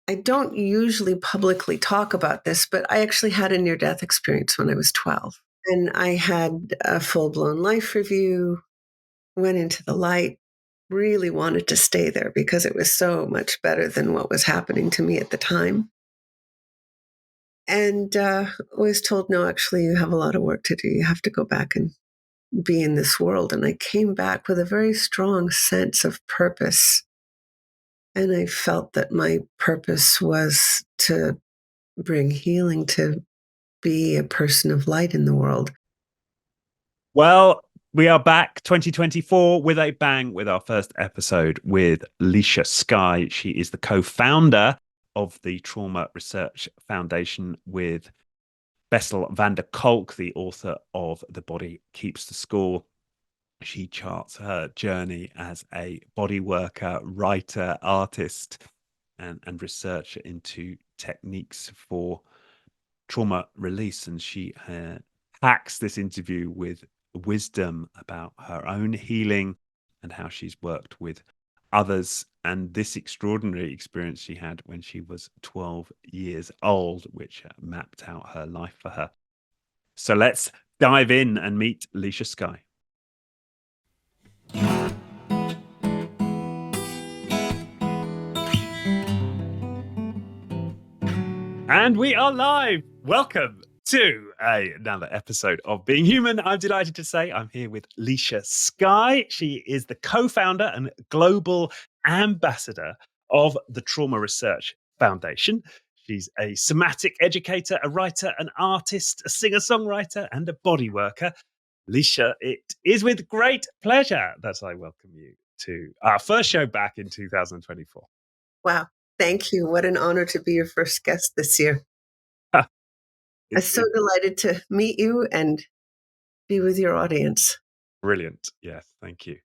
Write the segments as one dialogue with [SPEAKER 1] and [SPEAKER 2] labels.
[SPEAKER 1] I don't usually publicly talk about this, but I actually had a near-death experience when I was 12. And I had a full-blown life review, went into the light, really wanted to stay there because it was so much better than what was happening to me at the time. And was told, no, actually, you have a lot of work to do. You have to go back and be in this world. And I came back with a very strong sense of purpose. And I felt that my purpose was to bring healing, to be a person of light in the world.
[SPEAKER 2] Well, we are back 2024 with a bang with our first episode with Licia Sky. She is the co-founder of the Trauma Research Foundation with Bessel van der Kolk, the author of The Body Keeps the Score. She charts her journey as a body worker, writer, artist, and researcher into techniques for trauma release. And she hacks this interview with wisdom about her own healing and how she's worked with others and this extraordinary experience she had when she was 12 years old, which mapped out her life for her. So let's dive in and meet Licia Sky. And we are live. Welcome to another episode of Being Human. I'm delighted to say I'm here with Licia Sky. She is the co-founder and global ambassador of the Trauma Research Foundation. She's a somatic educator, a writer, an artist, a singer-songwriter, and a body worker. Licia, it is with great pleasure that I welcome you to our first show back in 2024.
[SPEAKER 1] Wow. Thank you. What an honor to be your first guest this year. I'm so delighted to meet you and be with your audience.
[SPEAKER 2] Brilliant. Yes, thank you.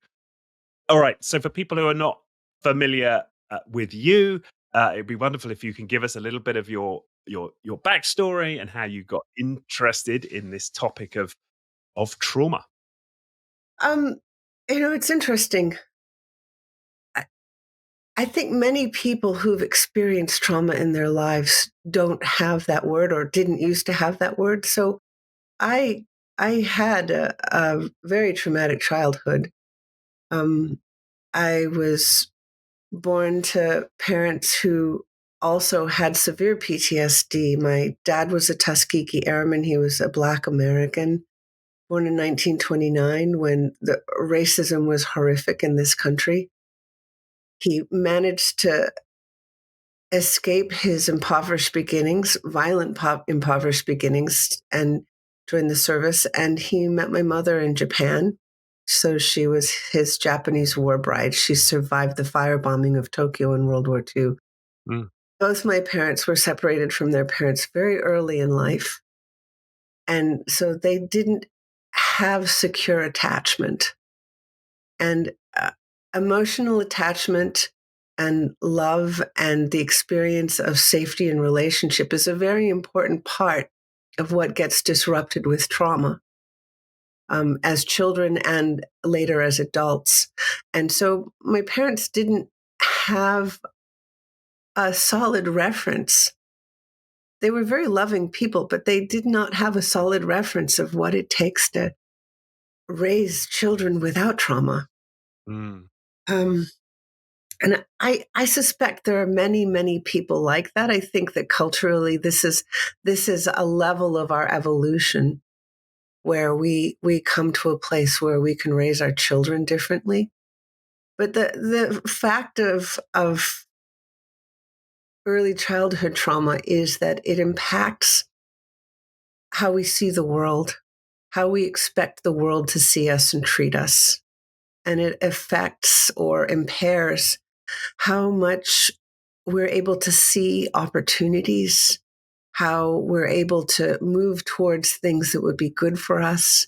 [SPEAKER 2] All right. So for people who are not familiar with you, it'd be wonderful if you can give us a little bit of your backstory and how you got interested in this topic of trauma.
[SPEAKER 1] It's interesting. I think many people who've experienced trauma in their lives don't have that word or didn't used to have that word. So I had a very traumatic childhood. I was born to parents who also had severe PTSD. My dad was a Tuskegee Airman. He was a Black American, born in 1929 when the racism was horrific in this country. He managed to escape his impoverished beginnings, violent impoverished beginnings, and join the service. And he met my mother in Japan. So she was his Japanese war bride. She survived the firebombing of Tokyo in World War II.
[SPEAKER 2] Mm.
[SPEAKER 1] Both my parents were separated from their parents very early in life. And so they didn't have secure attachment. And emotional attachment and love and the experience of safety and relationship is a very important part of what gets disrupted with trauma as children and later as adults. And so my parents didn't have a solid reference. They were very loving people, but they did not have a solid reference of what it takes to raise children without trauma.
[SPEAKER 2] Mm.
[SPEAKER 1] And I suspect there are many, many people like that. I think that culturally, this is a level of our evolution where we come to a place where we can raise our children differently. But the fact of early childhood trauma is that it impacts how we see the world, how we expect the world to see us and treat us. And it affects or impairs how much we're able to see opportunities, how we're able to move towards things that would be good for us,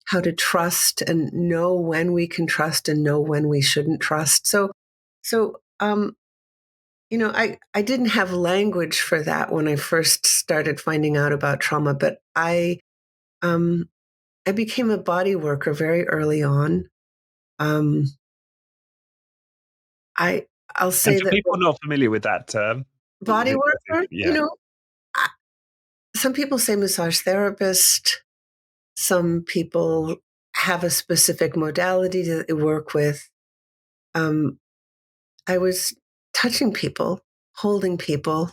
[SPEAKER 1] how to trust and know when we can trust and know when we shouldn't trust. I didn't have language for that when I first started finding out about trauma, but I became a body worker very early on. I'll say
[SPEAKER 2] and for
[SPEAKER 1] that
[SPEAKER 2] people not familiar with that term,
[SPEAKER 1] Body worker,
[SPEAKER 2] Yeah.
[SPEAKER 1] I- some people say massage therapist. Some people have a specific modality that they work with. Um, I was touching people, holding people,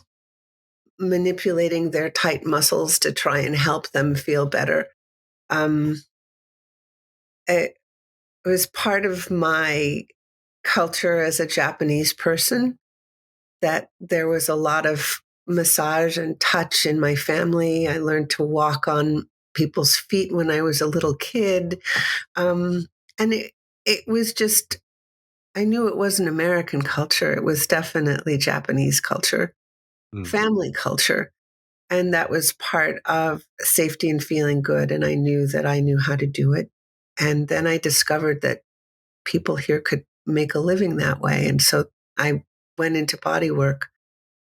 [SPEAKER 1] manipulating their tight muscles to try and help them feel better. Um, it was part of my culture as a Japanese person that there was a lot of massage and touch in my family. I learned to walk on people's feet when I was a little kid. Um, and it was just, I knew it wasn't American culture. It was definitely Japanese culture,
[SPEAKER 2] Mm.
[SPEAKER 1] family culture. And that was part of safety and feeling good. And I knew that I knew how to do it. And then I discovered that people here could make a living that way. And so I went into body work.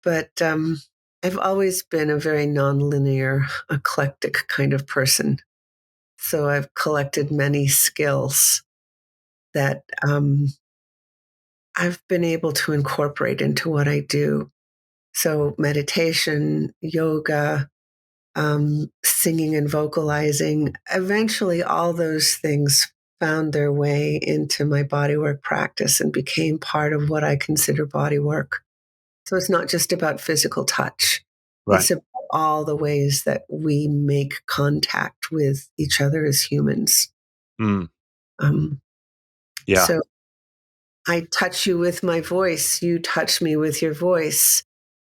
[SPEAKER 1] But I've always been a very nonlinear, eclectic kind of person. So I've collected many skills that I've been able to incorporate into what I do. So meditation, yoga, singing and vocalizing, eventually all those things found their way into my bodywork practice and became part of what I consider bodywork. So it's not just about physical touch.
[SPEAKER 2] Right.
[SPEAKER 1] It's about all the ways that we make contact with each other as humans.
[SPEAKER 2] Mm.
[SPEAKER 1] Um,
[SPEAKER 2] Yeah.
[SPEAKER 1] so I touch you with my voice. You touch me with your voice.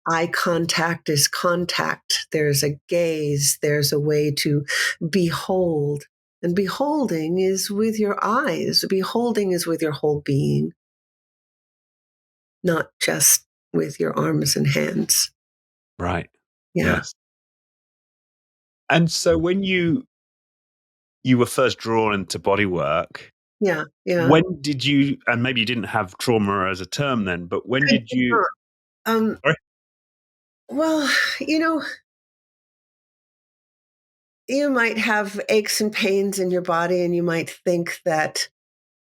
[SPEAKER 1] Eye contact is contact. There's a gaze. There's a way to behold. And beholding is with your eyes. Beholding is with your whole being, not just with your arms and hands.
[SPEAKER 2] Right.
[SPEAKER 1] Yeah.
[SPEAKER 2] Yes. And so when you were first drawn into body work,
[SPEAKER 1] Yeah. Yeah.
[SPEAKER 2] when did you, and maybe you didn't have trauma as a term then, but when
[SPEAKER 1] I
[SPEAKER 2] did
[SPEAKER 1] did
[SPEAKER 2] you,
[SPEAKER 1] not.
[SPEAKER 2] sorry?
[SPEAKER 1] Well, you know, you might have aches and pains in your body, and you might think that,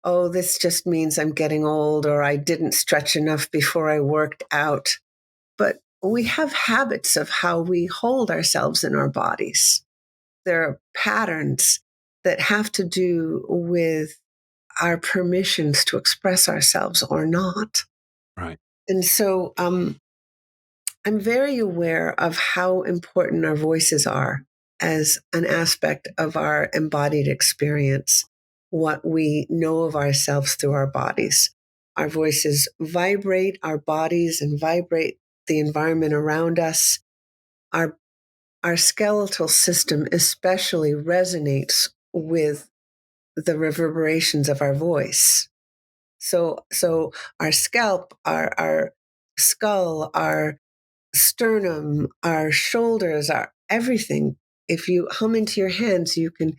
[SPEAKER 1] oh, this just means I'm getting old, or I didn't stretch enough before I worked out. But we have habits of how we hold ourselves in our bodies. There are patterns that have to do with our permissions to express ourselves or not.
[SPEAKER 2] Right.
[SPEAKER 1] And so I'm very aware of how important our voices are as an aspect of our embodied experience, what we know of ourselves through our bodies. Our voices vibrate our bodies and vibrate the environment around us. Our, our skeletal system especially resonates with the reverberations of our voice. So our scalp, our skull, our sternum, our shoulders, our everything. If you hum into your hands, you can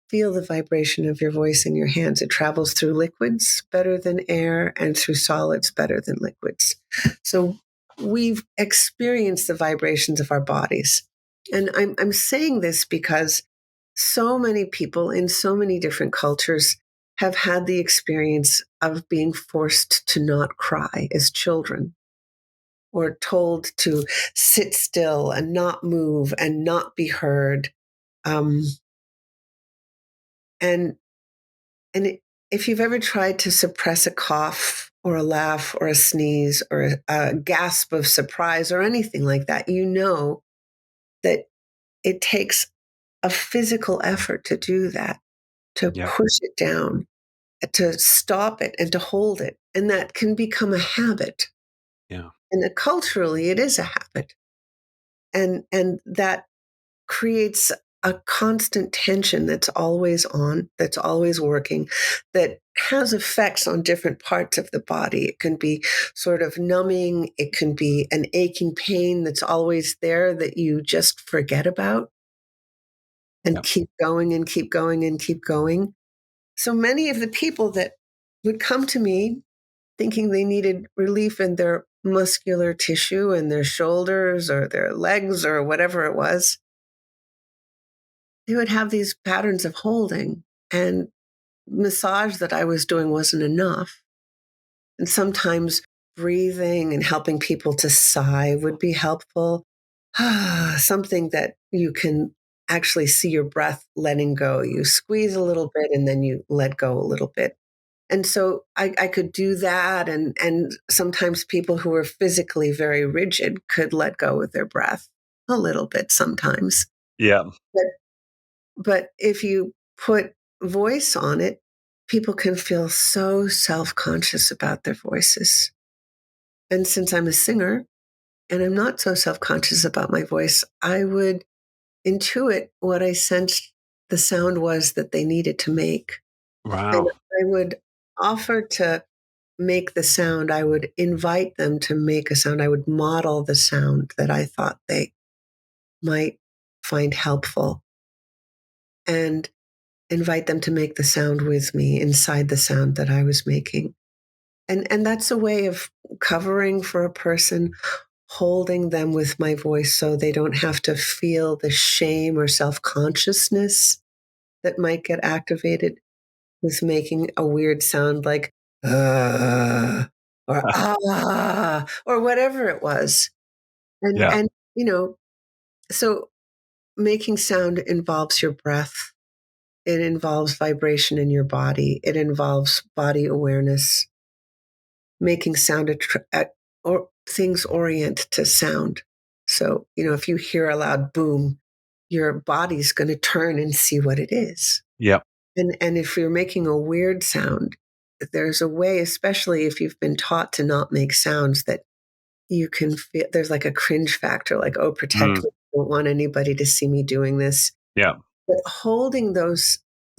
[SPEAKER 1] feel the vibration of your voice in your hands. It travels through liquids better than air and through solids better than liquids. So we've experienced the vibrations of our bodies. And I'm saying this because so many people in so many different cultures have had the experience of being forced to not cry as children or told to sit still and not move and not be heard. Um, and and if you've ever tried to suppress a cough or a laugh or a sneeze or a gasp of surprise or anything like that, you know that it takes a physical effort to do that, to
[SPEAKER 2] Yeah.
[SPEAKER 1] push it down, to stop it and to hold it. And that can become a habit.
[SPEAKER 2] Yeah.
[SPEAKER 1] And culturally, it is a habit. And that creates a constant tension that's always on, that's always working, that has effects on different parts of the body. It can be sort of numbing, it can be an aching pain that's always there that you just forget about and
[SPEAKER 2] Yeah.
[SPEAKER 1] keep going and keep going and keep going. So many of the people that would come to me thinking they needed relief in their muscular tissue in their shoulders or their legs or whatever it was, they would have these patterns of holding, and massage that I was doing wasn't enough. And sometimes breathing and helping people to sigh would be helpful. Something that you can actually see your breath letting go. You squeeze a little bit and then you let go a little bit. And so I could do that. And sometimes people who are physically very rigid could let go with their breath a little bit sometimes.
[SPEAKER 2] Yeah.
[SPEAKER 1] But, but if you put voice on it, people can feel so self conscious about their voices. And since I'm a singer and I'm not so self conscious about my voice, I would intuit what I sensed the sound was that they needed to make. And
[SPEAKER 2] Wow.
[SPEAKER 1] I would offer to make the sound. I would invite them to make a sound. I would model the sound that I thought they might find helpful and invite them to make the sound with me inside the sound that I was making. And that's a way of covering for a person, holding them with my voice so they don't have to feel the shame or self-consciousness that might get activated with making a weird sound like or or whatever it was.
[SPEAKER 2] Yeah.
[SPEAKER 1] And you know, so making sound involves your breath. It involves vibration in your body. It involves body awareness. Making sound or things orient to sound. So, if you hear a loud boom, your body's going to turn and see what it is.
[SPEAKER 2] Yeah.
[SPEAKER 1] And if you're making a weird sound, there's a way, especially if you've been taught to not make sounds, that you can feel there's like a cringe factor, like, oh, protect
[SPEAKER 2] Mm.
[SPEAKER 1] me. I don't want anybody to see me doing this.
[SPEAKER 2] Yeah.
[SPEAKER 1] But holding the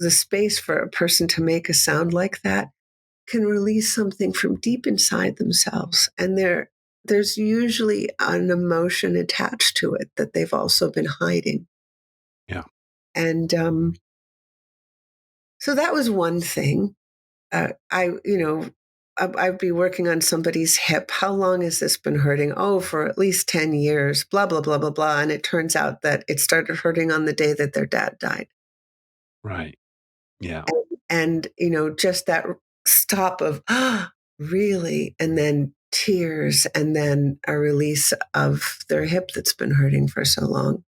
[SPEAKER 1] space for a person to make a sound like that can release something from deep inside themselves. And there's usually an emotion attached to it that they've also been hiding.
[SPEAKER 2] Yeah.
[SPEAKER 1] And so that was one thing. I'd be working on somebody's hip. How long has this been hurting? Oh, for at least 10 years, blah, blah, blah, blah, blah. And it turns out that it started hurting on the day that their dad died.
[SPEAKER 2] Right. Yeah.
[SPEAKER 1] And just that stop of, really? And then tears, and then a release of their hip that's been hurting for so long.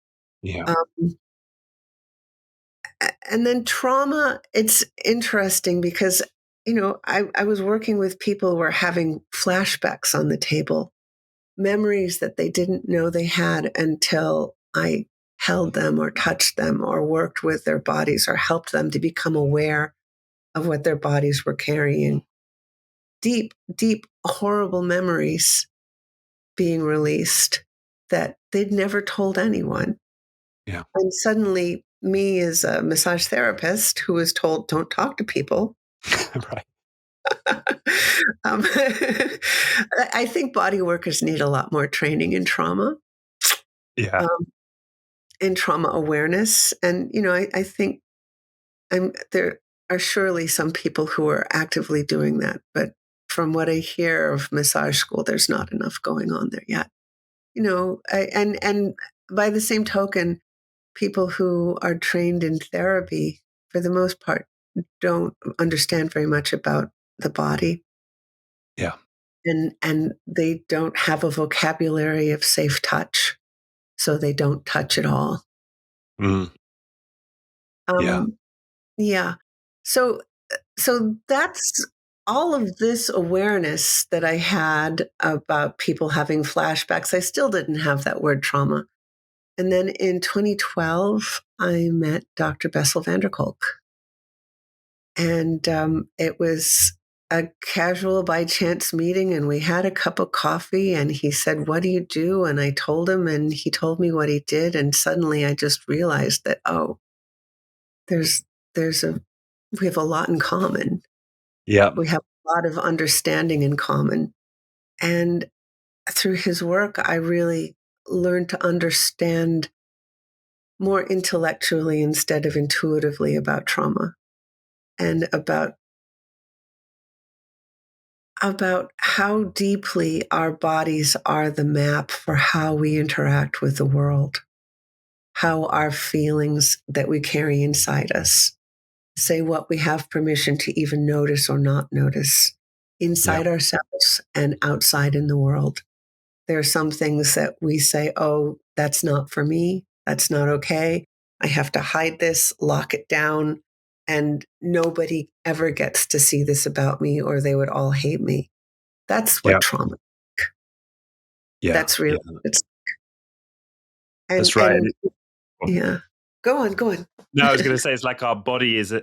[SPEAKER 2] Yeah.
[SPEAKER 1] Um, and then trauma, it's interesting because, I was working with people who were having flashbacks on the table, memories that they didn't know they had until I held them or touched them or worked with their bodies or helped them to become aware of what their bodies were carrying. Deep, deep, horrible memories being released that they'd never told anyone.
[SPEAKER 2] Yeah.
[SPEAKER 1] And suddenly, me as a massage therapist who was told, don't talk to people.
[SPEAKER 2] Right.
[SPEAKER 1] um, I think body workers need a lot more training
[SPEAKER 2] Yeah.
[SPEAKER 1] um, in trauma awareness. And, I think there are surely some people who are actively doing that. But from what I hear of massage school, there's not enough going on there yet. And by the same token, people who are trained in therapy, for the most part, don't understand very much about the body,
[SPEAKER 2] Yeah.
[SPEAKER 1] and they don't have a vocabulary of safe touch, so they don't touch at all.
[SPEAKER 2] Mm. Yeah.
[SPEAKER 1] Um, yeah. So so that's all of this awareness that I had about people having flashbacks. I still didn't have that word trauma. And then in 2012, I met Dr. Bessel van der Kolk. And it was a casual by chance meeting, and we had a cup of coffee. And he said, "What do you do?" And I told him, and he told me what he did. And suddenly I just realized that, oh, there's, we have a lot in common.
[SPEAKER 2] Yeah.
[SPEAKER 1] We have a lot of understanding in common. And through his work, I really learned to understand more intellectually instead of intuitively about trauma and about how deeply our bodies are the map for how we interact with the world, how our feelings that we carry inside us say what we have permission to even notice or not notice.
[SPEAKER 2] Yeah.
[SPEAKER 1] inside ourselves and outside in the world. There are some things that we say, oh, that's not for me. That's not okay. I have to hide this, lock it down, and nobody ever gets to see this about me or they would all hate me. That's
[SPEAKER 2] Yeah.
[SPEAKER 1] what trauma.
[SPEAKER 2] Yeah.
[SPEAKER 1] That's really
[SPEAKER 2] Yeah.
[SPEAKER 1] it's
[SPEAKER 2] That's right.
[SPEAKER 1] and yeah. Go on, go on.
[SPEAKER 2] No, I was going to say it's like our body is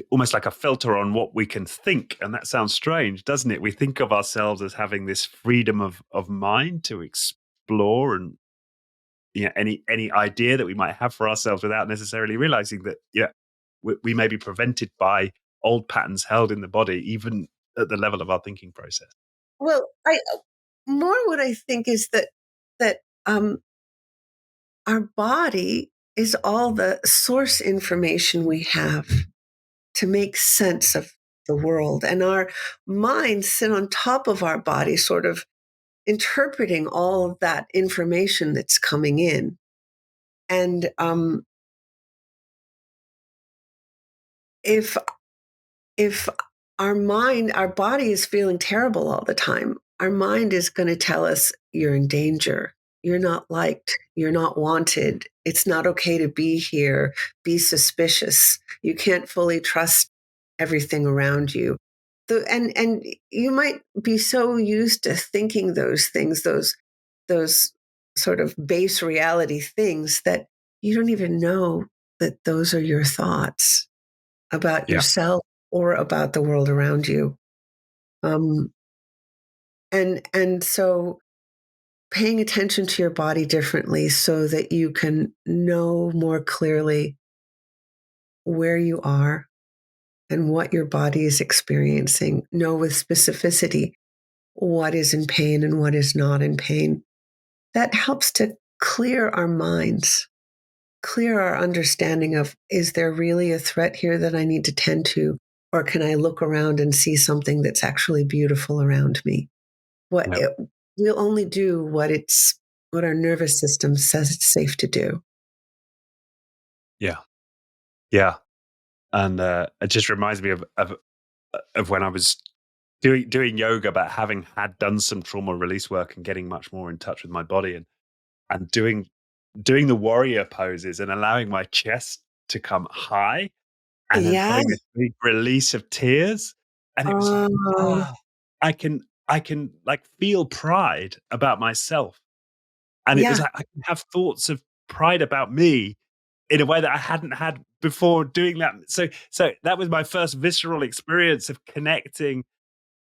[SPEAKER 2] almost like a filter on what we can think, and that sounds strange, doesn't it? We think of ourselves as having this freedom of mind to explore and any idea that we might have for ourselves without necessarily realizing that we may be prevented by old patterns held in the body, even at the level of our thinking process.
[SPEAKER 1] Well, I more what I think is that our body is all the source information we have to make sense of the world, and our minds sit on top of our body, sort of interpreting all of that information that's coming in. And if if our body is feeling terrible all the time, our mind is going to tell us you're in danger. You're not liked. You're not wanted. It's not okay to be here. Be suspicious. You can't fully trust everything around you. And you might be so used to thinking those things, those sort of base reality things, that you don't even know that those are your thoughts about
[SPEAKER 2] Yeah.
[SPEAKER 1] yourself or about the world around you. Um, and so paying attention to your body differently so that you can know more clearly where you are and what your body is experiencing, know with specificity what is in pain and what is not in pain. That helps to clear our minds, clear our understanding of, is there really a threat here that I need to tend to? Or can I look around and see something that's actually beautiful around me? What
[SPEAKER 2] Yeah.
[SPEAKER 1] it, we'll only do what our nervous system says it's safe to do.
[SPEAKER 2] Yeah. Yeah. And it just reminds me of when I was doing yoga, but having had done some trauma release work and getting much more in touch with my body, and doing the warrior poses and allowing my chest to come high, and then
[SPEAKER 1] Yeah.
[SPEAKER 2] having this big release of tears. And it was like,
[SPEAKER 1] Oh,
[SPEAKER 2] ah, I can like feel pride about myself. And it was
[SPEAKER 1] yeah.
[SPEAKER 2] like I can have thoughts of pride about me in a way that I hadn't had before doing that. So that was my first visceral experience of connecting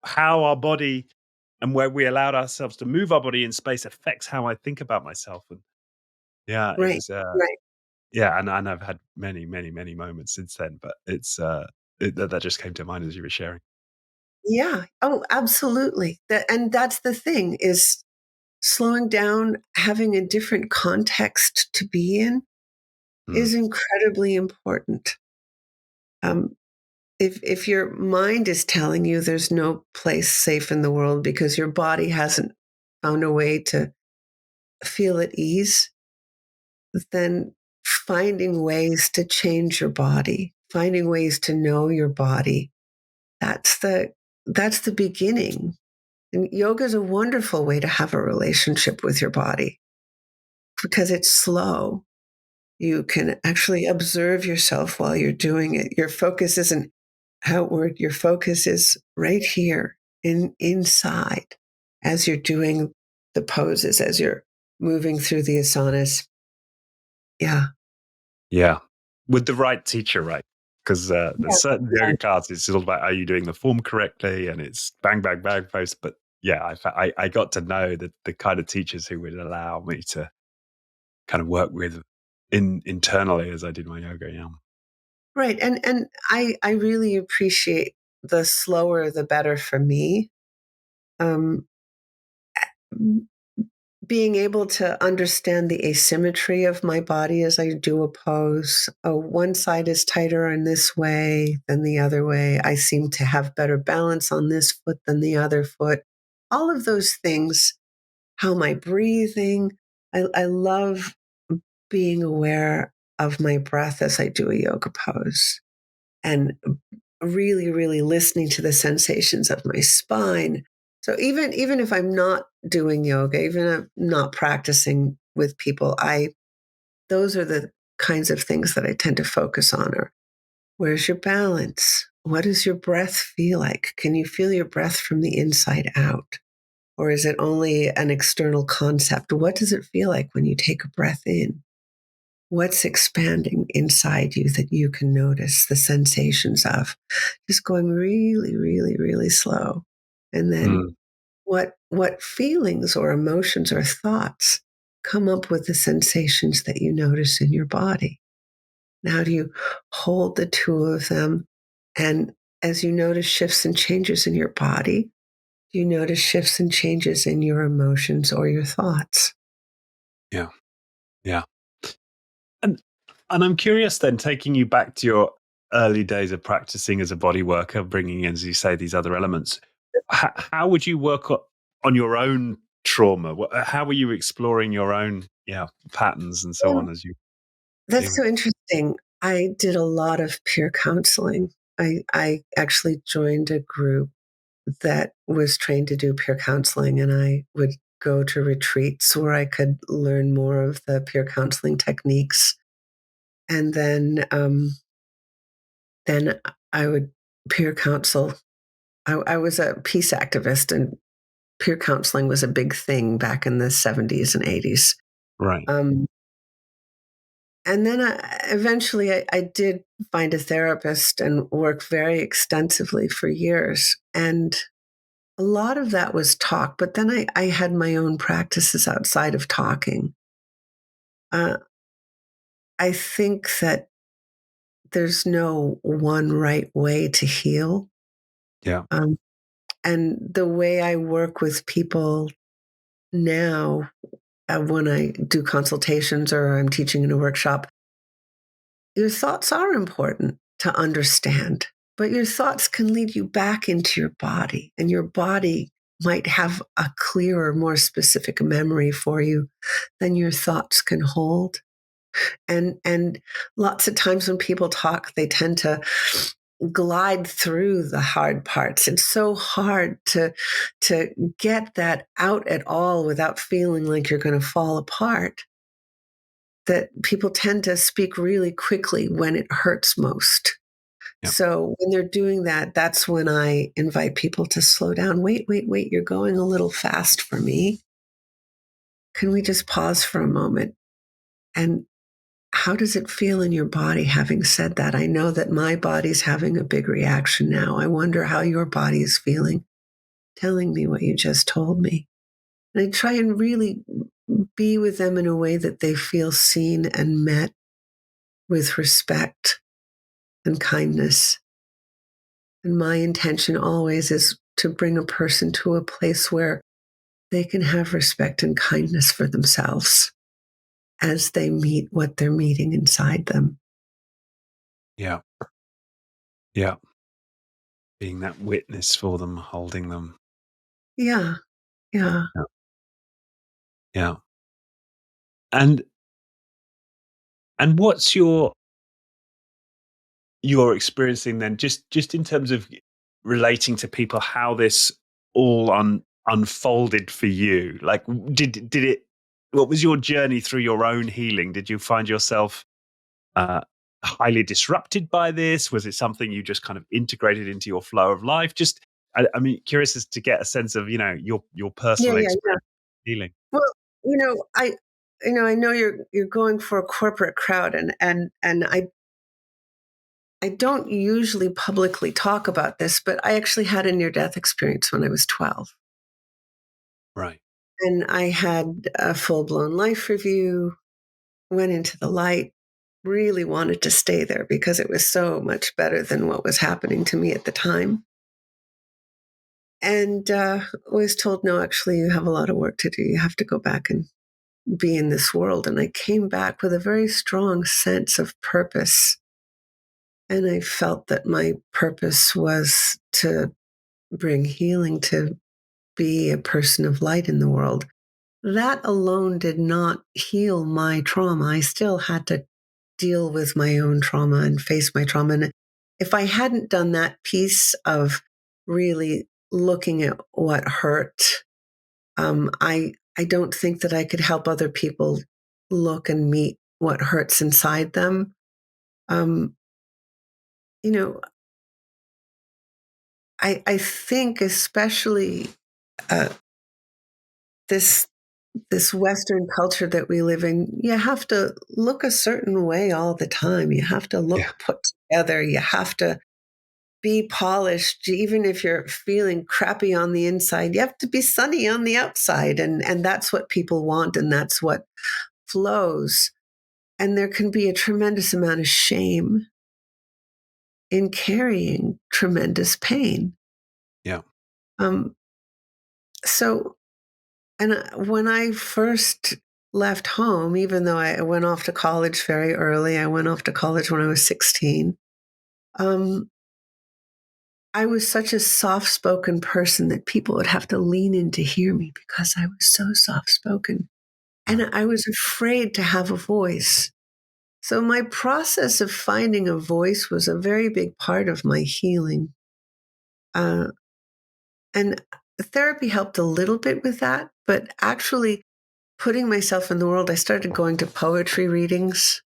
[SPEAKER 2] how our body and where we allowed ourselves to move our body in space affects how I think about myself. And yeah, it
[SPEAKER 1] Right.
[SPEAKER 2] was
[SPEAKER 1] Right.
[SPEAKER 2] yeah, and I've had many, many, many moments since then, but it's that just came to mind as you were sharing.
[SPEAKER 1] Yeah. Oh, absolutely. And that's the thing, is slowing down, having a different context to be in
[SPEAKER 2] Mm,
[SPEAKER 1] is incredibly important. Um, if your mind is telling you there's no place safe in the world because your body hasn't found a way to feel at ease, then finding ways to change your body, finding ways to know your body, that's the beginning. And yoga is a wonderful way to have a relationship with your body because it's slow. You can actually observe yourself while you're doing it. Your focus isn't outward. Your focus is right here inside as you're doing the poses, as you're moving through the asanas. Yeah.
[SPEAKER 2] yeah, with the right teacher, right? Because
[SPEAKER 1] Yeah.
[SPEAKER 2] there's certain
[SPEAKER 1] Yeah.
[SPEAKER 2] yoga classes, it's all about, are you doing the form correctly, and it's bang, bang, bang post. But yeah, I got to know the kind of teachers who would allow me to kind of work with internally as I did my yoga. Yeah.
[SPEAKER 1] Right. And I really appreciate the slower the better for me. Um, being able to understand the asymmetry of my body as I do a pose. Oh, one side is tighter in this way than the other way. I seem to have better balance on this foot than the other foot. All of those things. How am I breathing? I love being aware of my breath as I do a yoga pose. And really, really listening to the sensations of my spine. So even if I'm not doing yoga, even if I'm not practicing with people, those are the kinds of things that I tend to focus on. Or where's your balance? What does your breath feel like? Can you feel your breath from the inside out? Or is it only an external concept? What does it feel like when you take a breath in? What's expanding inside you that you can notice the sensations of? Just going really, really, really slow. And then
[SPEAKER 2] Mm.
[SPEAKER 1] what feelings or emotions or thoughts come up with the sensations that you notice in your body? And how do you hold the two of them? And as you notice shifts and changes in your body, do you notice shifts and changes in your emotions or your thoughts?
[SPEAKER 2] Yeah. Yeah. And I'm curious then, taking you back to your early days of practicing as a body worker, bringing in, as you say, these other elements. How would you work on your own trauma? How were you exploring your own patterns and so on
[SPEAKER 1] Well,
[SPEAKER 2] as you
[SPEAKER 1] that's
[SPEAKER 2] dealing?
[SPEAKER 1] so interesting. I did a lot of peer counseling. I actually joined a group that was trained to do peer counseling, and I would go to retreats where I could learn more of the peer counseling techniques. And then I would peer counsel. I was a peace activist, and peer counseling was a big thing back in the 70s and 80s.
[SPEAKER 2] Right.
[SPEAKER 1] Um, and then eventually I did find a therapist and work very extensively for years. And a lot of that was talk, but then I had my own practices outside of talking. Uh, I think that there's no one right way to heal.
[SPEAKER 2] Yeah.
[SPEAKER 1] Um, and the way I work with people now, when I do consultations or I'm teaching in a workshop, your thoughts are important to understand, but your thoughts can lead you back into your body, and your body might have a clearer, more specific memory for you than your thoughts can hold. And lots of times when people talk, they tend to glide through the hard parts. It's so hard to get that out at all without feeling like you're going to fall apart, that people tend to speak really quickly when it hurts most.
[SPEAKER 2] Yeah.
[SPEAKER 1] So when they're doing that, that's when I invite people to slow down. Wait, wait, wait, you're going a little fast for me. Can we just pause for a moment? And how does it feel in your body having said that? I know that my body's having a big reaction now. I wonder how your body is feeling, telling me what you just told me. And I try and really be with them in a way that they feel seen and met with respect and kindness. And my intention always is to bring a person to a place where they can have respect and kindness for themselves as they meet what they're meeting inside them.
[SPEAKER 2] Yeah. Yeah. Being that witness for them, holding them.
[SPEAKER 1] Yeah, yeah.
[SPEAKER 2] Yeah. Yeah. And what's you're experiencing then, just in terms of relating to people, how this all unfolded for you? Like, did it, what was your journey through your own healing? Did you find yourself uh highly disrupted by this? Was it something you just kind of integrated into your flow of life? Just I mean, curious as to get a sense of your
[SPEAKER 1] Yeah,
[SPEAKER 2] personal
[SPEAKER 1] yeah, yeah.
[SPEAKER 2] experience healing.
[SPEAKER 1] Well, I know you're going for a corporate crowd, and I don't usually publicly talk about this, but I actually had a near death experience when I was 12.
[SPEAKER 2] Right.
[SPEAKER 1] And I had a full blown life review, went into the light, really wanted to stay there because it was so much better than what was happening to me at the time. And was told, no, actually, you have a lot of work to do. You have to go back and be in this world. And I came back with a very strong sense of purpose. And I felt that my purpose was to bring healing, to be a person of light in the world. That alone did not heal my trauma. I still had to deal with my own trauma and face my trauma. if I hadn't done that piece of really looking at what hurt, I don't think that I could help other people look and meet what hurts inside them. Um, you know, I think especially uh, this this Western culture that we live in, you have to look a certain way all the time. You have to look
[SPEAKER 2] Yeah.
[SPEAKER 1] put together. You have to be polished, even if you're feeling crappy on the inside. You have to be sunny on the outside, and that's what people want, and that's what flows. And there can be a tremendous amount of shame in carrying tremendous pain.
[SPEAKER 2] Yeah.
[SPEAKER 1] Um, so, and when I first left home, even though I went off to college very early, I went off to college when I was 16. Um, I was such a soft spoken person that people would have to lean in to hear me because I was so soft spoken. And
[SPEAKER 2] Right.
[SPEAKER 1] I was afraid to have a voice. So my process of finding a voice was a very big part of my healing. Uh, and therapy helped a little bit with that, but actually putting myself in the world, I started going to poetry readings.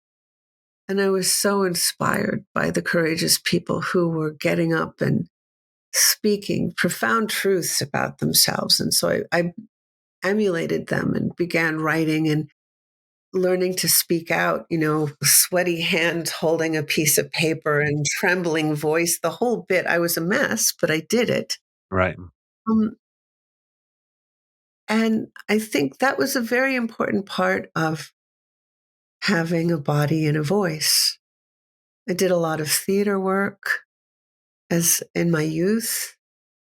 [SPEAKER 1] And I was so inspired by the courageous people who were getting up and speaking profound truths about themselves. And so I emulated them and began writing and learning to speak out, sweaty hands holding a piece of paper and trembling voice, the whole bit. I was a mess, but I did it.
[SPEAKER 2] Right.
[SPEAKER 1] Um, and I think that was a very important part of having a body and a voice. I did a lot of theater work as in my youth.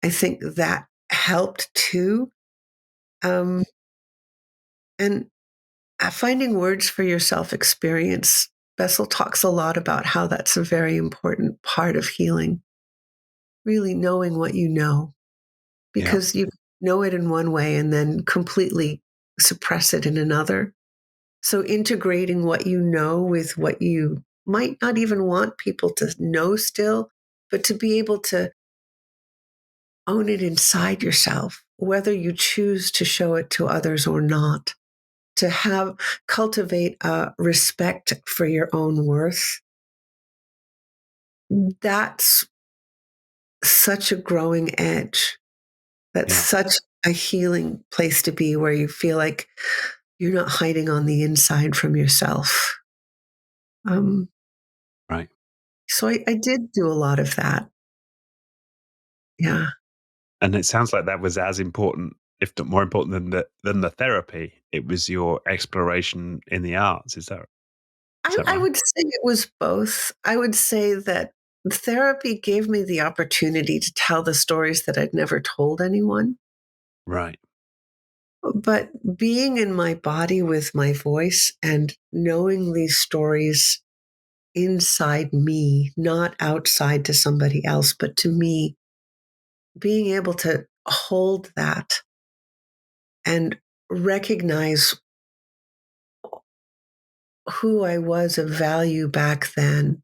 [SPEAKER 1] I think that helped too. Um, and finding words for your self experience. Bessel talks a lot about how that's a very important part of healing, really knowing what you know,
[SPEAKER 2] Yeah.
[SPEAKER 1] because you know it in one way and then completely suppress it in another. So integrating what you know with what you might not even want people to know still, but to be able to own it inside yourself, whether you choose to show it to others or not, to have cultivate a respect for your own worth. That's such a growing edge. That's
[SPEAKER 2] Yeah.
[SPEAKER 1] such a healing place to be where you feel like you're not hiding on the inside from yourself. Um,
[SPEAKER 2] Right.
[SPEAKER 1] so I did do a lot of that. Yeah.
[SPEAKER 2] And it sounds like that was as important, if not more important than the therapy. It was your exploration in the arts. Is that
[SPEAKER 1] I
[SPEAKER 2] right?
[SPEAKER 1] would say it was both. I would say that therapy gave me the opportunity to tell the stories that I'd never told anyone.
[SPEAKER 2] Right.
[SPEAKER 1] But being in my body with my voice and knowing these stories inside me, not outside to somebody else, but to me, being able to hold that and recognize who I was of value back then,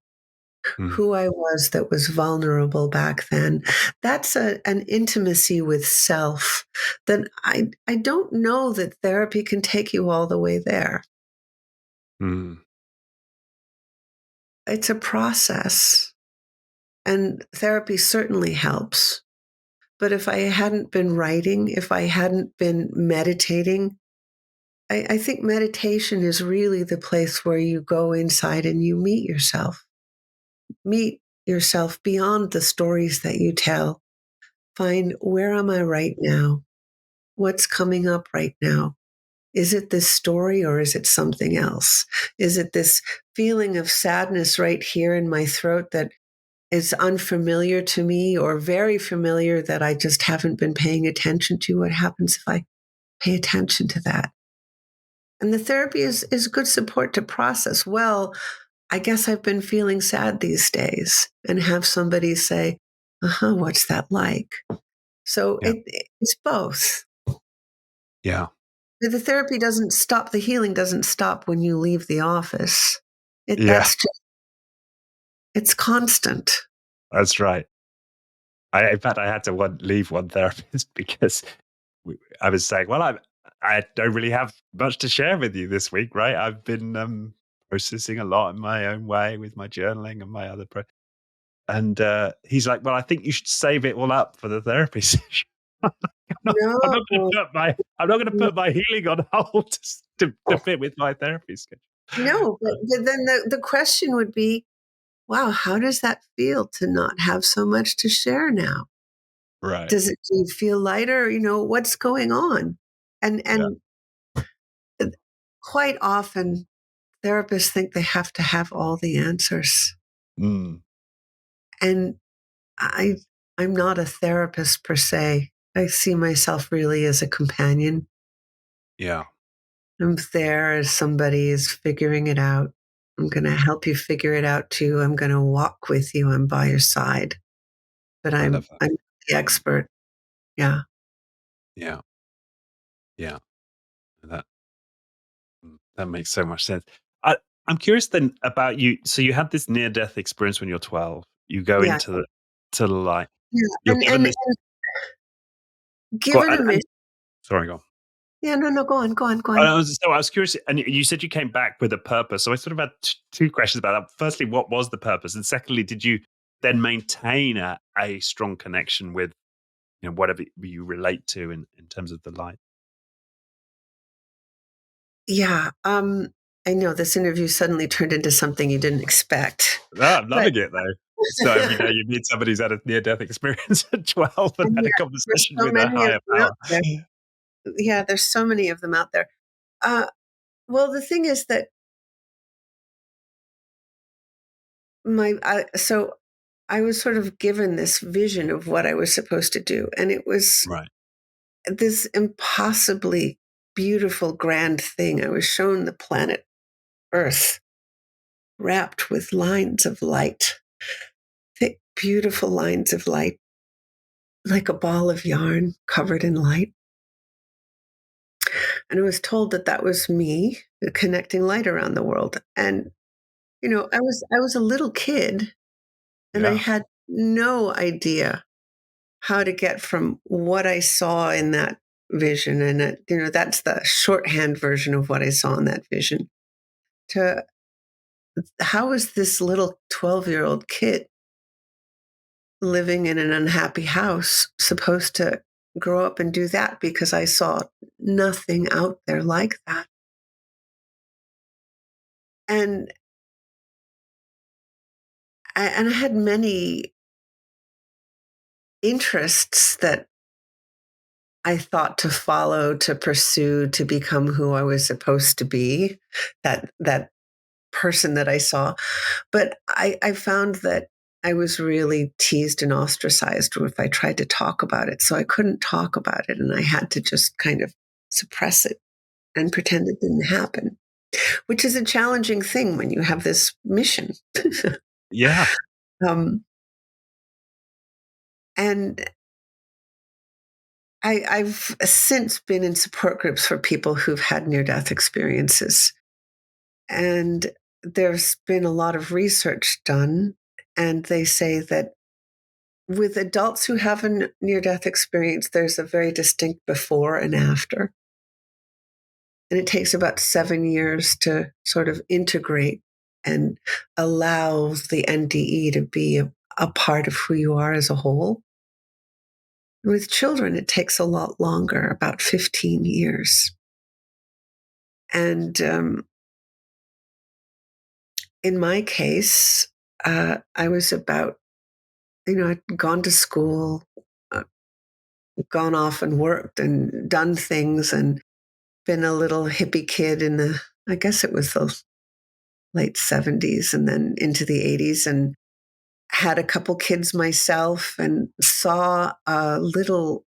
[SPEAKER 2] Mm.
[SPEAKER 1] who I was that was vulnerable back then. That's an intimacy with self that I don't know that therapy can take you all the way there.
[SPEAKER 2] Mm.
[SPEAKER 1] It's a process, and therapy certainly helps. But if I hadn't been writing, if I hadn't been meditating, I think meditation is really the place where you go inside and you meet yourself beyond the stories that you tell. Find, where am I right now? What's coming up right now? Is it this story or is it something else? Is it this feeling of sadness right here in my throat that is unfamiliar to me or very familiar that I just haven't been paying attention to? What happens if I pay attention to that? And the therapy is good support to process. Well, I guess I've been feeling sad these days, and have somebody say, uh-huh, what's that like? So
[SPEAKER 2] Yeah.
[SPEAKER 1] it's both.
[SPEAKER 2] Yeah.
[SPEAKER 1] The therapy doesn't stop, the healing doesn't stop when you leave the office.
[SPEAKER 2] Yeah.
[SPEAKER 1] That's just, it's constant.
[SPEAKER 2] That's right. In fact, I had to leave one therapist because I was saying, well, I don't really have much to share with you this week, right? I've been processing a lot in my own way with my journaling and my other and he's like, well, I think you should save it all up for the therapy session. I'm not going
[SPEAKER 1] No,
[SPEAKER 2] to put my healing on hold to fit with my therapy schedule.
[SPEAKER 1] no, but then the question would be, wow, how does that feel to not have so much to share now?
[SPEAKER 2] Right.
[SPEAKER 1] Do you feel lighter? What's going on? And
[SPEAKER 2] Yeah.
[SPEAKER 1] and quite often therapists think they have to have all the answers.
[SPEAKER 2] Mm,
[SPEAKER 1] And I I'm not a therapist per se. I see myself really as a companion.
[SPEAKER 2] yeah.
[SPEAKER 1] I'm there as somebody is figuring it out. I'm going to help you figure it out too. I'm going to walk with you. I'm by your side. But
[SPEAKER 2] I
[SPEAKER 1] I'm
[SPEAKER 2] love that.
[SPEAKER 1] I'm the expert. Yeah.
[SPEAKER 2] Yeah. Yeah. That that makes so much sense. I'm curious then about you. So you had this near death experience when you're 12. You go
[SPEAKER 1] Yeah.
[SPEAKER 2] into the light.
[SPEAKER 1] Yeah.
[SPEAKER 2] You're given this.
[SPEAKER 1] And given a mission.
[SPEAKER 2] Sorry, go on.
[SPEAKER 1] Yeah, no, no, go on, go on, go on.
[SPEAKER 2] I was curious, and you said you came back with a purpose. So I sort of had two questions about that. Firstly, what was the purpose? And secondly, did you then maintain a strong connection with whatever you relate to in terms of the light?
[SPEAKER 1] Yeah. I know this interview suddenly turned into something you didn't expect.
[SPEAKER 2] No, I'm
[SPEAKER 1] But
[SPEAKER 2] loving it though. It's not every day you meet somebody who's had a near death experience at 12 and
[SPEAKER 1] and
[SPEAKER 2] had a
[SPEAKER 1] yeah, there's
[SPEAKER 2] conversation
[SPEAKER 1] so
[SPEAKER 2] with a
[SPEAKER 1] many of
[SPEAKER 2] higher
[SPEAKER 1] them out
[SPEAKER 2] power.
[SPEAKER 1] there. Yeah, there's so many of them out there. Uh, well, the thing is that so I was sort of given this vision of what I was supposed to do, and it was
[SPEAKER 2] Right.
[SPEAKER 1] this impossibly beautiful, grand thing. I was shown the planet Earth wrapped with lines of light, thick, beautiful lines of light, like a ball of yarn covered in light. And I was told that that was me connecting light around the world. And I was a little kid, and I
[SPEAKER 2] Yeah.
[SPEAKER 1] had no idea how to get from what I saw in that vision, and that's the shorthand version of what I saw in that vision, to how is this little 12-year-old kid living in an unhappy house supposed to grow up and do that, because I saw nothing out there like that. And I had many interests that I thought to follow, to pursue, to become who I was supposed to be, that person that I saw. But I found that I was really teased and ostracized if I tried to talk about it. So I couldn't talk about it, and I had to just kind of suppress it and pretend it didn't happen, which is a challenging thing when you have this mission.
[SPEAKER 2] Yeah.
[SPEAKER 1] um, and I've since been in support groups for people who've had near death experiences. And there's been a lot of research done. And they say that with adults who have a near death experience, there's a very distinct before and after. And it takes about 7 years to sort of integrate and allow the NDE to be a part of who you are as a whole. With children, it takes a lot longer, about 15 years. And in my case, I was about, I'd gone to school, uh, gone off and worked and done things, and been a little hippie kid in I guess it was the late 70s and then into the 80s, and had a couple kids myself, and saw a little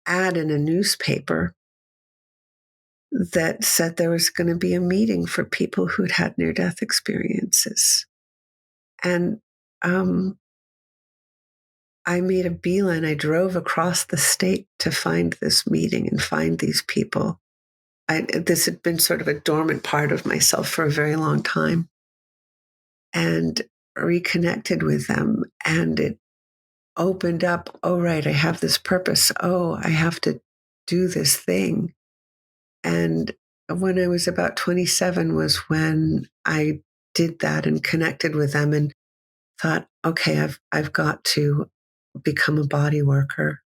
[SPEAKER 1] ad in a newspaper that said there was going to be a meeting for people who'd had near death experiences. And um, I made a beeline. I drove across the state to find this meeting and find these people. This had been sort of a dormant part of myself for a very long time. And reconnected with them, and it opened up, oh, right, I have this purpose. Oh, I have to do this thing. And when I was about 27 was when I did that and connected with them and thought, okay, I've got to become a body worker.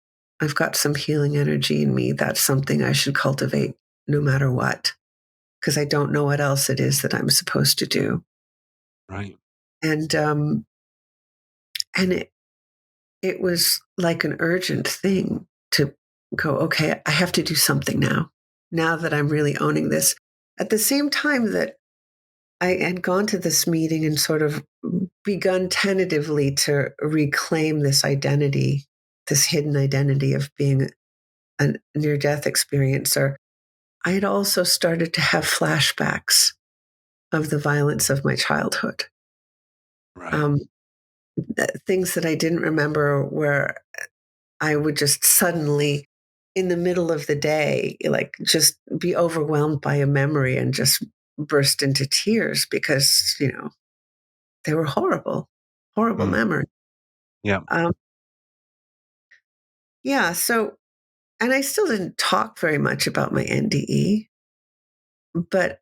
[SPEAKER 1] I've got some healing energy in me. That's something I should cultivate no matter what, because I don't know what else it is that I'm supposed to do.
[SPEAKER 2] Right.
[SPEAKER 1] And and it was like an urgent thing to go, okay, I have to do something now. Now that I'm really owning this. At the same time that I had gone to this meeting and sort of begun tentatively to reclaim this identity, this hidden identity of being a near death experiencer, I had also started to have flashbacks of the violence of my childhood.
[SPEAKER 2] Right.
[SPEAKER 1] Um, Things that I didn't remember, where I would just suddenly, in the middle of the day, like just be overwhelmed by a memory and just burst into tears because, they were horrible, horrible
[SPEAKER 2] Mm.
[SPEAKER 1] memories.
[SPEAKER 2] Yeah.
[SPEAKER 1] Um, yeah. So, and I still didn't talk very much about my NDE, but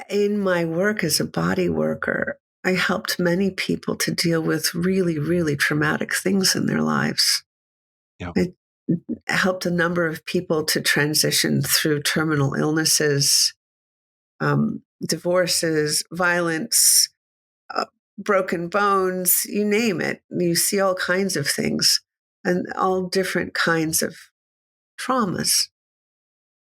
[SPEAKER 1] in my work as a body worker, I helped many people to deal with really, really traumatic things in their lives.
[SPEAKER 2] Yeah.
[SPEAKER 1] I helped a number of people to transition through terminal illnesses, divorces, violence, uh, broken bones, you name it. You see all kinds of things and all different kinds of traumas.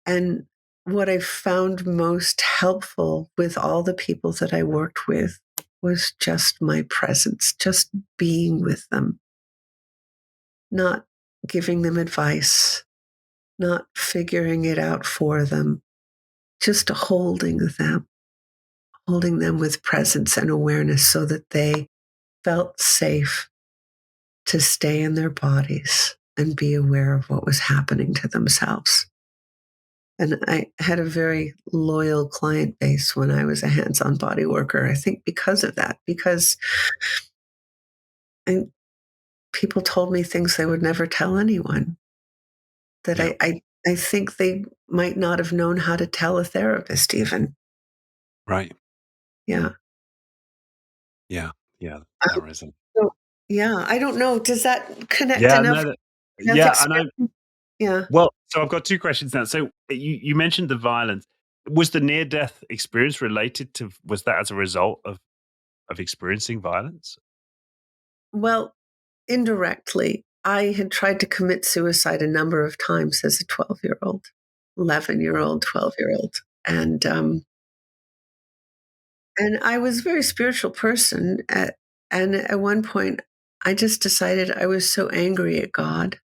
[SPEAKER 1] And what I found most helpful with all the people that I worked with was just my presence, just being with them, not giving them advice, not figuring it out for them, just holding them with presence and awareness so that they felt safe to stay in their bodies and be aware of what was happening to themselves. And I had a very loyal client base when I was a hands on body worker. I think because of that, because I, people told me things they would never tell anyone that
[SPEAKER 2] Yeah.
[SPEAKER 1] I think they might not have known how to tell a therapist, even.
[SPEAKER 2] Right.
[SPEAKER 1] Yeah.
[SPEAKER 2] Yeah. Yeah. That
[SPEAKER 1] Um,
[SPEAKER 2] resonates.
[SPEAKER 1] so, yeah. I don't know. Does that connect
[SPEAKER 2] Yeah.
[SPEAKER 1] enough
[SPEAKER 2] No.
[SPEAKER 1] with death
[SPEAKER 2] Yeah. And I.
[SPEAKER 1] experience? Yeah.
[SPEAKER 2] Well, so I've got two questions now. So you mentioned the violence. Was the near death experience related to? Was that as a result of experiencing violence?
[SPEAKER 1] Well, indirectly, I had tried to commit suicide a number of times as a 12-year-old, 11-year-old, 12-year-old. And I was a very spiritual person. And at one point, I just decided I was so angry at God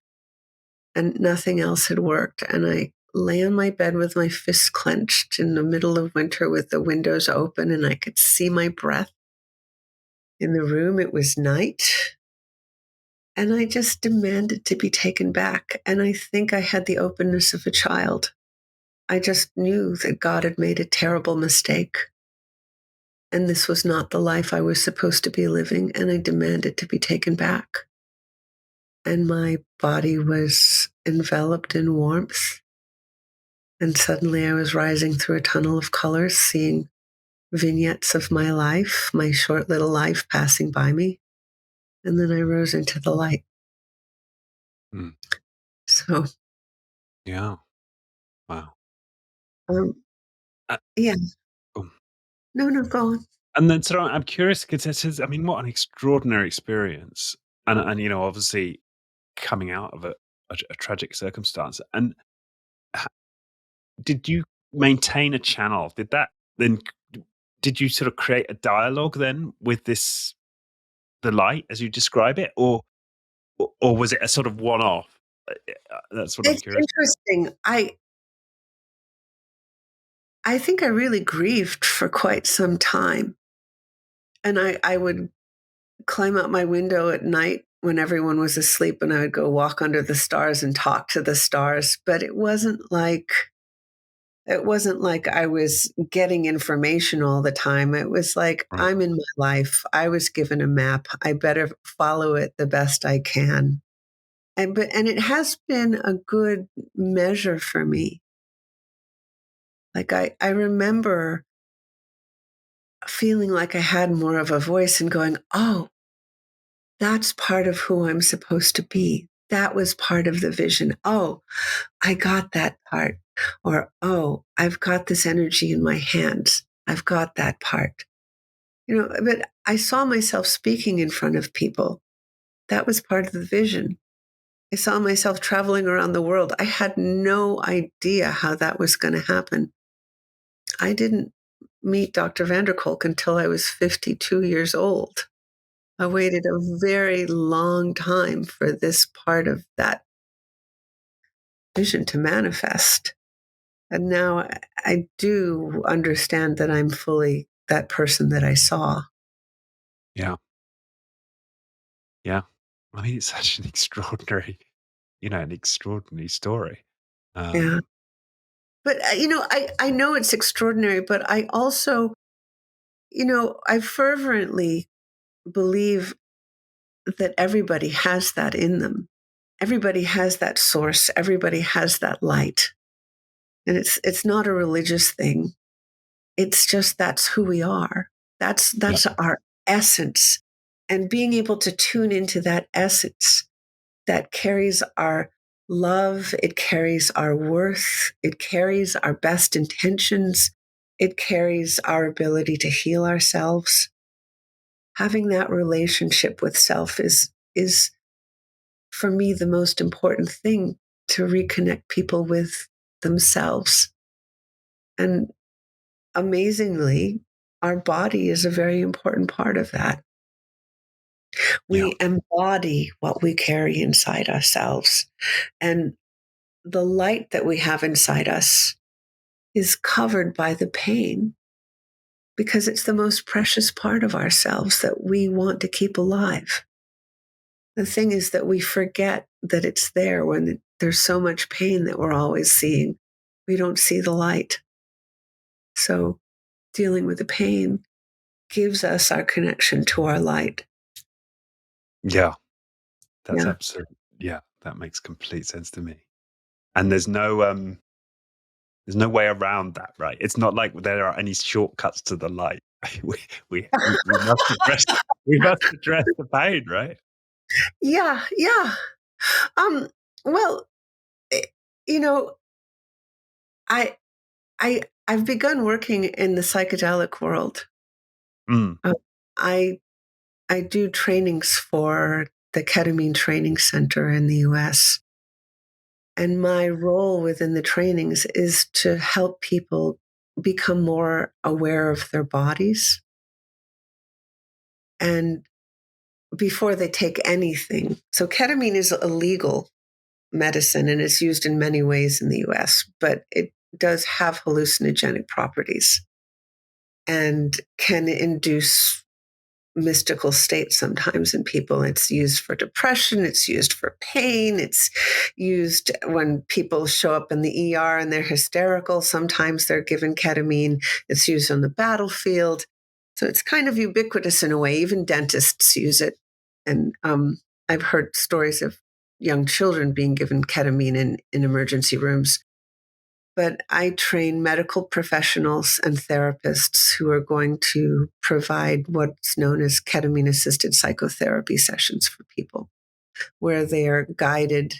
[SPEAKER 1] and nothing else had worked. And I lay on my bed with my fists clenched in the middle of winter with the windows open and I could see my breath in the room. It was night. And I just demanded to be taken back. And I think I had the openness of a child. I just knew that God had made a terrible mistake. And this was not the life I was supposed to be living. And I demanded to be taken back. And my body was enveloped in warmth. And suddenly I was rising through a tunnel of colors, seeing vignettes of my life, my short little life passing by me. And then I rose into the light.
[SPEAKER 2] Mm.
[SPEAKER 1] So,
[SPEAKER 2] Yeah. Wow.
[SPEAKER 1] um,
[SPEAKER 2] Uh,
[SPEAKER 1] yeah,
[SPEAKER 2] um,
[SPEAKER 1] no, no, go on.
[SPEAKER 2] and then, so I'm curious because it says, I mean, what an extraordinary experience, and obviously coming out of a tragic circumstance. And h- did you maintain a channel? Did that then? Did you sort of create a dialogue then with the light as you describe it, or was it a sort of one off? That's what I'm
[SPEAKER 1] It's
[SPEAKER 2] curious.
[SPEAKER 1] interesting. I think I really grieved for quite some time. And I would climb out my window at night when everyone was asleep and I would go walk under the stars and talk to the stars. But it wasn't like It wasn't like I was getting information all the time. It was like,
[SPEAKER 2] Right.
[SPEAKER 1] I'm in my life. I was given a map. I better follow it the best I can. And it has been a good measure for me. Like I remember feeling like I had more of a voice and going, oh, that's part of who I'm supposed to be. That was part of the vision. Oh, I got that part. Or, oh, I've got this energy in my hands. I've got that part. But I saw myself speaking in front of people. That was part of the vision. I saw myself traveling around the world. I had no idea how that was going to happen. I didn't meet Dr. Kolk until I was 52 years old. I waited a very long time for this part of that vision to manifest. And now I do understand that I'm fully that person that I saw.
[SPEAKER 2] Yeah. Yeah. I mean, it's such an extraordinary, an extraordinary story.
[SPEAKER 1] Yeah.
[SPEAKER 2] Um,
[SPEAKER 1] But, I know it's extraordinary, but I also, I fervently believe that everybody has that in them. Everybody has that source. Everybody has that light. And it's not a religious thing. It's just that's who we are.
[SPEAKER 2] yeah.
[SPEAKER 1] That's our essence. And being able to tune into that essence that carries our love, it carries our worth, it carries our best intentions, it carries our ability to heal ourselves. Having that relationship with self is for me the most important thing to reconnect people with themselves. And amazingly, our body is a very important part of that.
[SPEAKER 2] Yeah.
[SPEAKER 1] We embody what we carry inside ourselves. And the light that we have inside us is covered by the pain because it's the most precious part of ourselves that we want to keep alive. The thing is that we forget that it's there when there's so much pain that we're always seeing. We don't see the light. So dealing with the pain gives us our connection to our light.
[SPEAKER 2] Yeah. That's
[SPEAKER 1] Yeah.
[SPEAKER 2] absolutely, yeah, that makes complete sense to me. And there's no way around that, right? It's not like there are any shortcuts to the light. We must address the pain, right?
[SPEAKER 1] Yeah. Yeah. Um, well, eh, you know, I I've begun working in the psychedelic world.
[SPEAKER 2] Mm,
[SPEAKER 1] Uh, I I do trainings for the Ketamine Training Center in the US. And my role within the trainings is to help people become more aware of their bodies and before they take anything. So ketamine is a legal medicine and it's used in many ways in the US, but it does have hallucinogenic properties and can induce mystical state sometimes in people. It's used for depression, it's used for pain, it's used when people show up in the ER and they're hysterical. Sometimes they're given ketamine. It's used on the battlefield. So it's kind of ubiquitous in a way. Even dentists use it. And I've heard stories of young children being given ketamine in emergency rooms. But I train medical professionals and therapists who are going to provide what's known as ketamine assisted psychotherapy sessions for people, where they are guided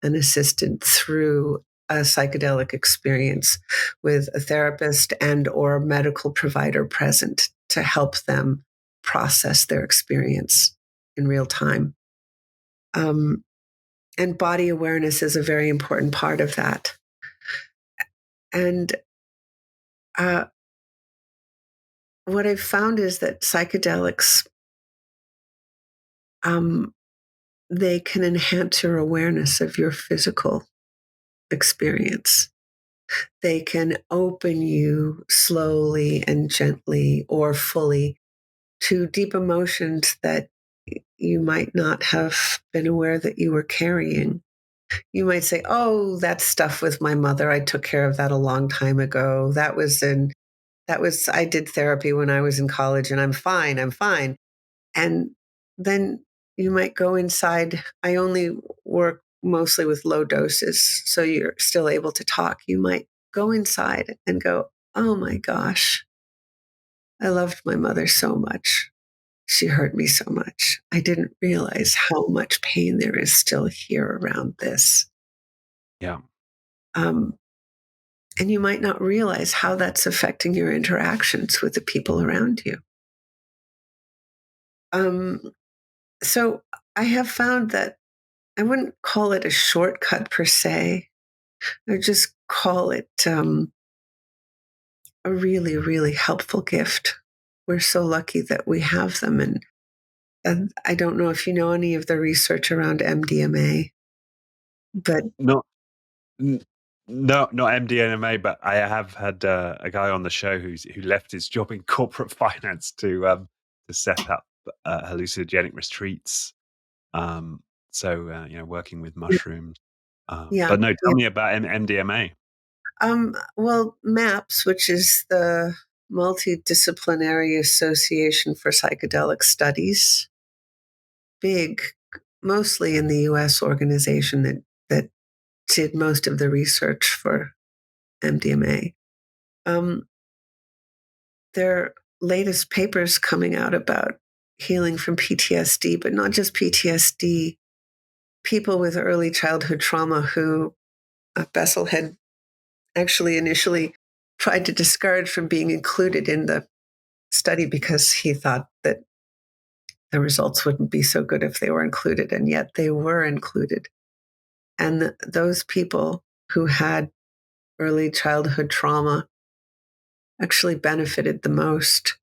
[SPEAKER 1] and assisted through a psychedelic experience with a therapist and or medical provider present to help them process their experience in real time. Um, and body awareness is a very important part of that. And uh, what I've found is that psychedelics, um, they can enhance your awareness of your physical experience. They can open you slowly and gently or fully to deep emotions that you might not have been aware that you were carrying. You might say, "Oh, that stuff with my mother, I took care of that a long time ago. I did therapy when I was in college and I'm fine, I'm fine." And then you might go inside. I only work mostly with low doses, so you're still able to talk. You might go inside and go, "Oh my gosh, I loved my mother so much. She hurt me so much. I didn't realize how much pain there is still here around this."
[SPEAKER 2] Yeah.
[SPEAKER 1] Um, and you might not realize how that's affecting your interactions with the people around you. Um, so I have found that I wouldn't call it a shortcut per se. I would just call it a really, really helpful gift. We're so lucky that we have them. And I don't know if you know any of the research around MDMA, but
[SPEAKER 2] Not n- no, not MDMA, but I have had a guy on the show who left his job in corporate finance to set up hallucinogenic retreats. So working with mushrooms.
[SPEAKER 1] yeah,
[SPEAKER 2] But no,
[SPEAKER 1] yeah.
[SPEAKER 2] tell me about MDMA.
[SPEAKER 1] Well, MAPS, which is the Multidisciplinary Association for Psychedelic Studies, big, mostly in the US organization that did most of the research for MDMA. Um, their latest papers coming out about healing from PTSD, but not just PTSD, people with early childhood trauma who Bessel had actually initially tried to discourage from being included in the study because he thought that the results wouldn't be so good if they were included, and yet they were included. And those people who had early childhood trauma actually benefited the most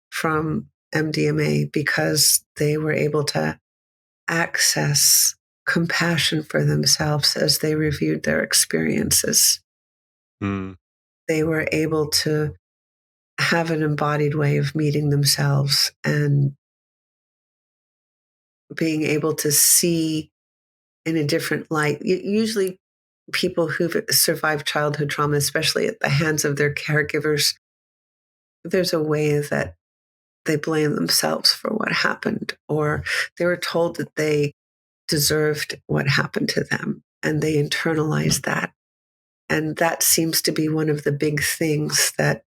[SPEAKER 1] from MDMA because they were able to access compassion for themselves as they reviewed their experiences.
[SPEAKER 2] Mm,
[SPEAKER 1] They were able to have an embodied way of meeting themselves and being able to see in a different light. Usually, people who've survived childhood trauma, especially at the hands of their caregivers, there's a way that they blame themselves for what happened, or they were told that they deserved what happened to them, and they internalized that. And that seems to be one of the big things that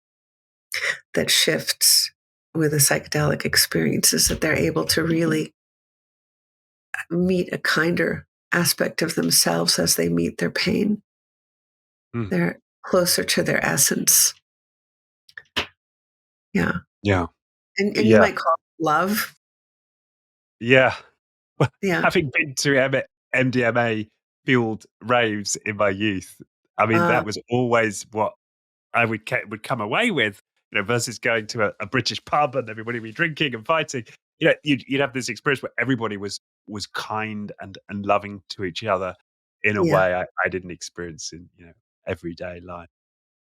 [SPEAKER 1] shifts with a psychedelic experience, is that they're able to really meet a kinder aspect of themselves as they meet their pain.
[SPEAKER 2] mm,
[SPEAKER 1] They're closer to their essence. Yeah.
[SPEAKER 2] yeah,
[SPEAKER 1] And you
[SPEAKER 2] yeah,
[SPEAKER 1] might call it love.
[SPEAKER 2] yeah. Well,
[SPEAKER 1] Yeah.
[SPEAKER 2] having been to MDMA fueled raves in my youth, I mean
[SPEAKER 1] Uh,
[SPEAKER 2] that was always what I would come away with, versus going to a British pub and everybody be drinking and fighting. You'd have this experience where everybody was kind and loving to each other in a
[SPEAKER 1] yeah.
[SPEAKER 2] way I didn't experience in everyday life.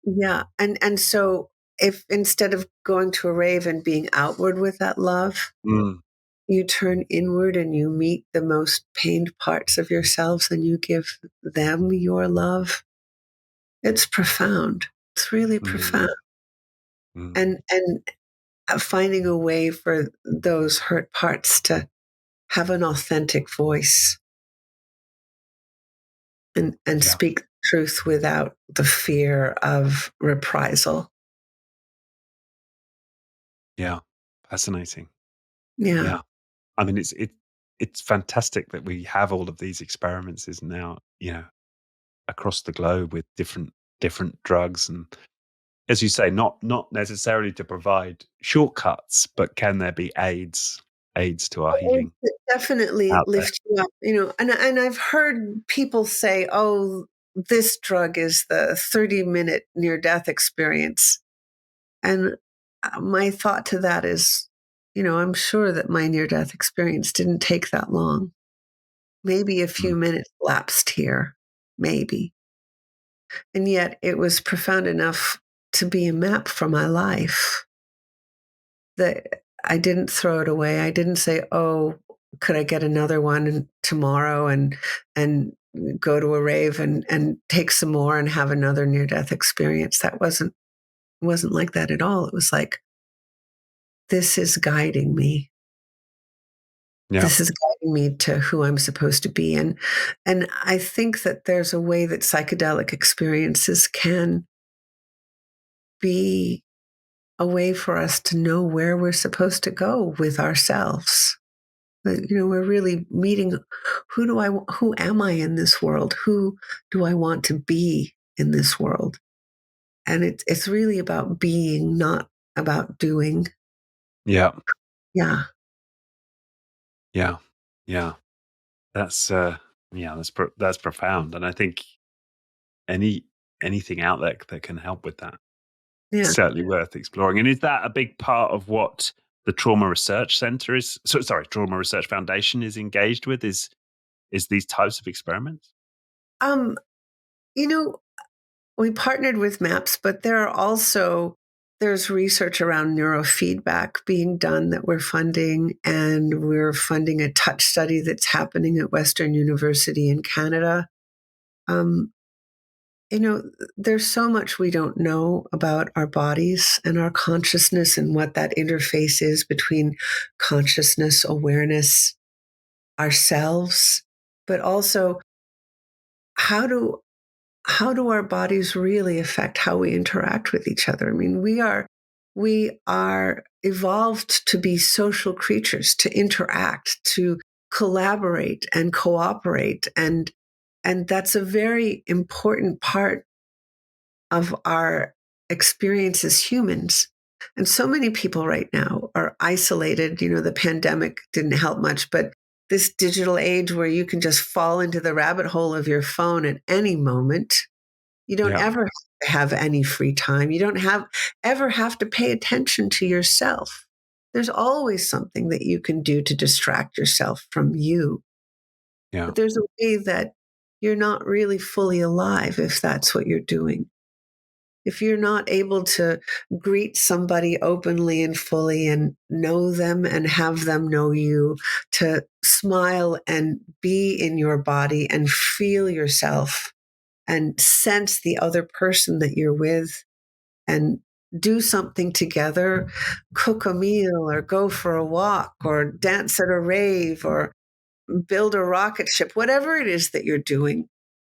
[SPEAKER 1] Yeah. And so if instead of going to a rave and being outward with that love,
[SPEAKER 2] Mm,
[SPEAKER 1] you turn inward and you meet the most pained parts of yourselves and you give them your love, it's profound. It's really profound.
[SPEAKER 2] mm, mm,
[SPEAKER 1] And finding a way for those hurt parts to have an authentic voice and
[SPEAKER 2] yeah,
[SPEAKER 1] speak truth without the fear of reprisal.
[SPEAKER 2] yeah, fascinating.
[SPEAKER 1] Yeah.
[SPEAKER 2] Yeah, I mean it's fantastic that we have all of these experiments now, across the globe with different drugs and, as you say, not necessarily to provide shortcuts, but can there be aids to our
[SPEAKER 1] It
[SPEAKER 2] healing
[SPEAKER 1] definitely
[SPEAKER 2] out there?
[SPEAKER 1] lifts you up, and I've heard people say, "Oh, this drug is the 30-minute near-death experience." And my thought to that is, I'm sure that my near-death experience didn't take that long. Maybe a
[SPEAKER 2] Mm,
[SPEAKER 1] few minutes lapsed here, maybe. And yet it was profound enough to be a map for my life that I didn't throw it away. I didn't say, "Oh, could I get another one tomorrow and go to a rave and take some more and have another near death experience. That wasn't like that at all. It was like, this is guiding me.
[SPEAKER 2] Yeah.
[SPEAKER 1] This is guiding me to who I'm supposed to be. And I think that there's a way that psychedelic experiences can be a way for us to know where we're supposed to go with ourselves. That, we're really meeting, who am I in this world? Who do I want to be in this world? And it's really about being, not about doing.
[SPEAKER 2] Yeah.
[SPEAKER 1] Yeah.
[SPEAKER 2] Yeah. Yeah. That's that's profound. And I think any anything out there that can help with that,
[SPEAKER 1] Yeah.
[SPEAKER 2] certainly worth exploring. And is that a big part of what the Trauma Research Center Trauma Research Foundation is engaged with? Is these types of experiments?
[SPEAKER 1] Um, you know, we partnered with MAPS, but there's research around neurofeedback being done that we're funding, and we're funding a touch study that's happening at Western University in Canada. Um, you know, there's so much we don't know about our bodies and our consciousness and what that interface is between consciousness, awareness, ourselves, but also how do how do our bodies really affect how we interact with each other? I mean, we are evolved to be social creatures, to interact, to collaborate and cooperate, and that's a very important part of our experience as humans. And so many people right now are isolated. The pandemic didn't help much, but this digital age where you can just fall into the rabbit hole of your phone at any moment, you don't
[SPEAKER 2] Yeah.
[SPEAKER 1] ever have any free time. You don't ever have to pay attention to yourself. There's always something that you can do to distract yourself from you.
[SPEAKER 2] Yeah.
[SPEAKER 1] But there's a way that you're not really fully alive if that's what you're doing. If you're not able to greet somebody openly and fully and know them and have them know you, to smile and be in your body and feel yourself and sense the other person that you're with and do something together, cook a meal or go for a walk or dance at a rave or build a rocket ship, whatever it is that you're doing,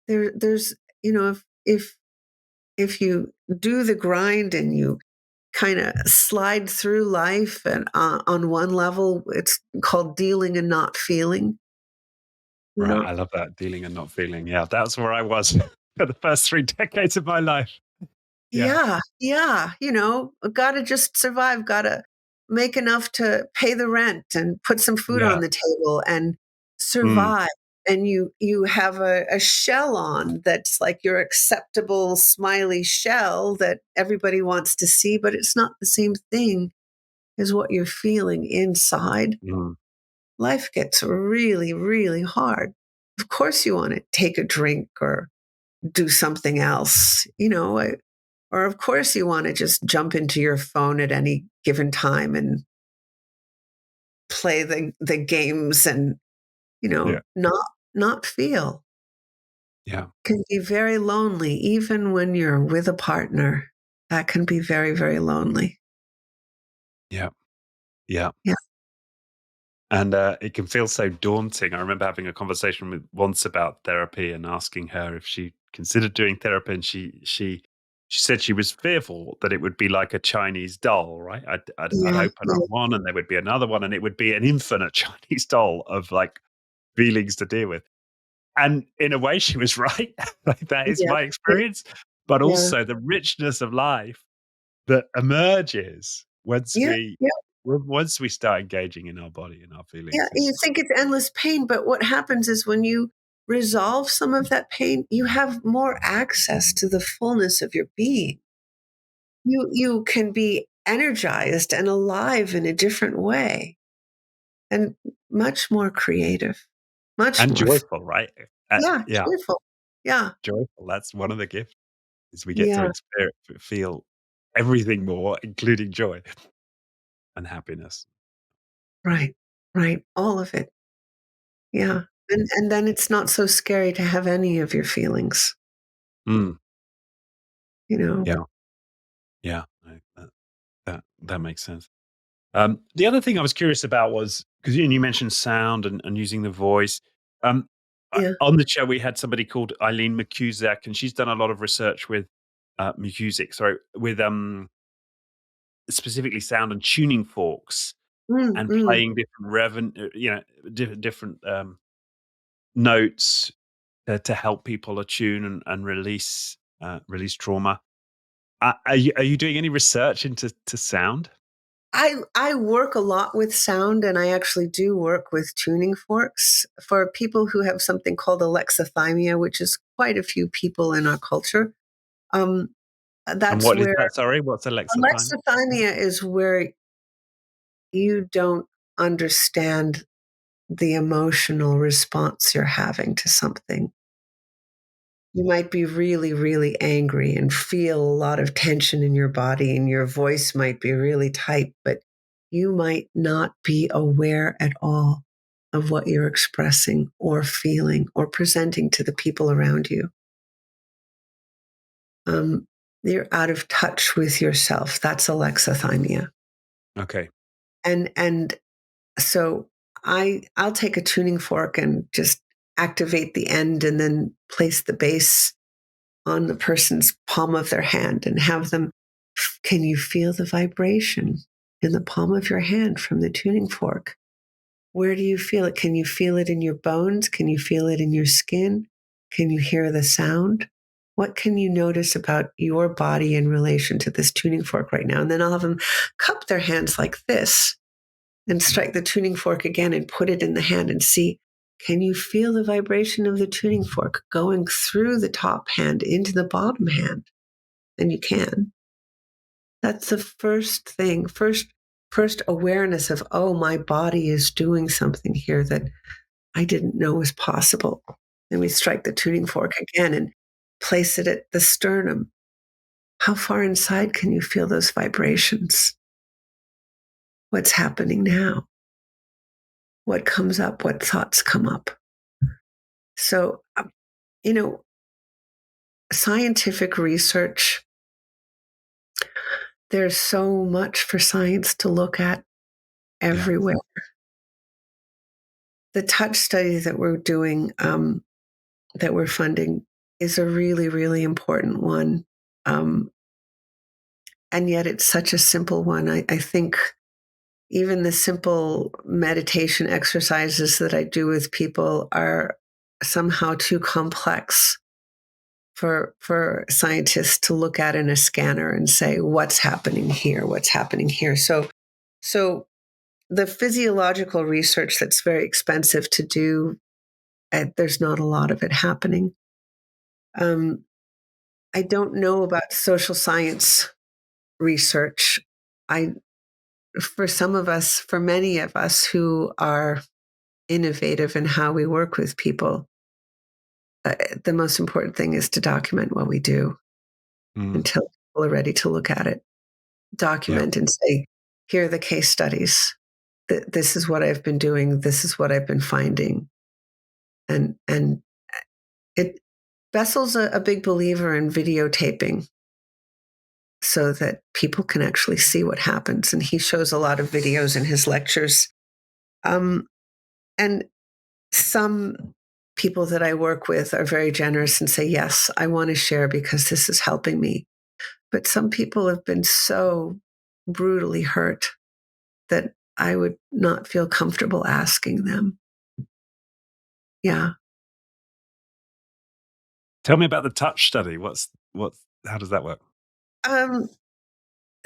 [SPEAKER 1] there's, if you do the grind and you kind of slide through life, and on one level it's called dealing and not feeling, you
[SPEAKER 2] Right.
[SPEAKER 1] know
[SPEAKER 2] I love that, dealing and not feeling. Yeah. That's where I was for the first 3 decades of my life. Yeah.
[SPEAKER 1] yeah, yeah, gotta just survive, gotta make enough to pay the rent and put some food
[SPEAKER 2] Yeah.
[SPEAKER 1] on the table and
[SPEAKER 2] Mm.
[SPEAKER 1] survive. And you have a shell on that's like your acceptable smiley shell that everybody wants to see, but it's not the same thing as what you're feeling inside.
[SPEAKER 2] Mm.
[SPEAKER 1] Life gets really, really hard. Of course, you want to take a drink or do something else, or of course, you want to just jump into your phone at any given time and play the games and,
[SPEAKER 2] Yeah.
[SPEAKER 1] not feel.
[SPEAKER 2] Yeah.
[SPEAKER 1] Can be very lonely, even when you're with a partner. That can be very, very lonely.
[SPEAKER 2] Yeah. Yeah.
[SPEAKER 1] Yeah.
[SPEAKER 2] And it can feel so daunting. I remember having a conversation with once about therapy and asking her if she considered doing therapy, and she said she was fearful that it would be like a Chinese doll, right? I'd
[SPEAKER 1] Yeah.
[SPEAKER 2] open up
[SPEAKER 1] Yeah.
[SPEAKER 2] one, and there would be another one, and it would be an infinite Chinese doll of like feelings to deal with. And in a way, she was right. Like, that is
[SPEAKER 1] Yeah.
[SPEAKER 2] my experience, but
[SPEAKER 1] Yeah.
[SPEAKER 2] also the richness of life that emerges
[SPEAKER 1] Yeah. Yeah.
[SPEAKER 2] once we start engaging in our body and our
[SPEAKER 1] Yeah,
[SPEAKER 2] feelings
[SPEAKER 1] you
[SPEAKER 2] is
[SPEAKER 1] think it's endless pain, but what happens is when you resolve some of that pain, you have more access to the fullness of your being. You can be energized and alive in a different way and much more creative, much
[SPEAKER 2] and
[SPEAKER 1] more
[SPEAKER 2] joyful, right?
[SPEAKER 1] yeah,
[SPEAKER 2] Yeah,
[SPEAKER 1] joyful. Yeah,
[SPEAKER 2] joyful. That's one of the gifts, is we get to
[SPEAKER 1] yeah,
[SPEAKER 2] feel everything more, including joy and happiness.
[SPEAKER 1] right, right, all of it. Yeah. And then it's not so scary to have any of your feelings,
[SPEAKER 2] Mm.
[SPEAKER 1] you know?
[SPEAKER 2] Yeah. Yeah. That makes sense. The other thing I was curious about was because you mentioned sound and using the voice. Um,
[SPEAKER 1] Yeah.
[SPEAKER 2] on the show, we had somebody called Eileen McCusack, and she's done a lot of research with with specifically sound and tuning forks
[SPEAKER 1] Mm,
[SPEAKER 2] and
[SPEAKER 1] mm.
[SPEAKER 2] playing different different notes to help people attune and release trauma. Are you doing any research into sound?
[SPEAKER 1] I work a lot with sound, and I actually do work with tuning forks for people who have something called alexithymia, which is quite a few people in our culture. Um,
[SPEAKER 2] And
[SPEAKER 1] that's
[SPEAKER 2] what is
[SPEAKER 1] where
[SPEAKER 2] that? Sorry, what's alexithymia?
[SPEAKER 1] alexithymia is where you don't understand the emotional response you're having to something. You might be really, really angry and feel a lot of tension in your body, and your voice might be really tight, but you might not be aware at all of what you're expressing or feeling or presenting to the people around you. Um, you're out of touch with yourself. That's alexithymia.
[SPEAKER 2] Okay.
[SPEAKER 1] And so I'll take a tuning fork and just activate the end and then place the base on the person's palm of their hand and have them, can you feel the vibration in the palm of your hand from the tuning fork? Where do you feel it? Can you feel it in your bones? Can you feel it in your skin? Can you hear the sound? What can you notice about your body in relation to this tuning fork right now? And then I'll have them cup their hands like this and strike the tuning fork again and put it in the hand and see, can you feel the vibration of the tuning fork going through the top hand into the bottom hand? And you can. That's the first thing. First awareness of, oh, my body is doing something here that I didn't know was possible. Then we strike the tuning fork again and place it at the sternum. How far inside can you feel those vibrations? What's happening now? What comes up? What thoughts come up? So, you know, scientific research, there's so much for science to look at
[SPEAKER 2] Yeah.
[SPEAKER 1] everywhere. The touch study that we're doing, that we're funding, is a really, really important one. Um, and yet it's such a simple one. I think even the simple meditation exercises that I do with people are somehow too complex for scientists to look at in a scanner and say, what's happening here? What's happening here? So the physiological research that's very expensive to do, there's not a lot of it happening. Um, I don't know about social science research. I, for some of us, for many of us who are innovative in how we work with people, the most important thing is to document what we do
[SPEAKER 2] Mm.
[SPEAKER 1] until people are ready to look at it.
[SPEAKER 2] Yeah.
[SPEAKER 1] Document and say, here are the case studies. This is what I've been doing. This is what I've been finding. And it Bessel's a big believer in videotaping so that people can actually see what happens. And he shows a lot of videos in his lectures. And some people that I work with are very generous and say, yes, I want to share because this is helping me. But some people have been so brutally hurt that I would not feel comfortable asking them. Yeah.
[SPEAKER 2] Tell me about the touch study. How does that work?
[SPEAKER 1] Um,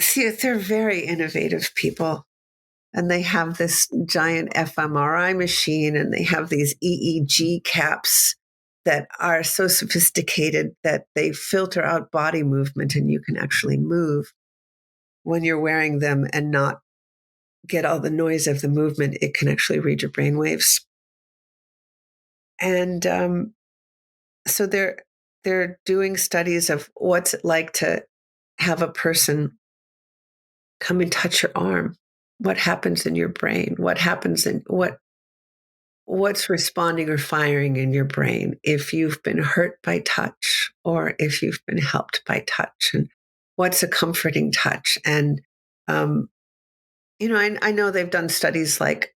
[SPEAKER 1] See, they're very innovative people. And they have this giant fMRI machine and they have these EEG caps that are so sophisticated that they filter out body movement and you can actually move when you're wearing them and not get all the noise of the movement. It can actually read your brain waves. And so they're doing studies of what's it like to have a person come and touch your arm. What happens in your brain? What happens in what's responding or firing in your brain if you've been hurt by touch or if you've been helped by touch, and what's a comforting touch. And um, I know they've done studies like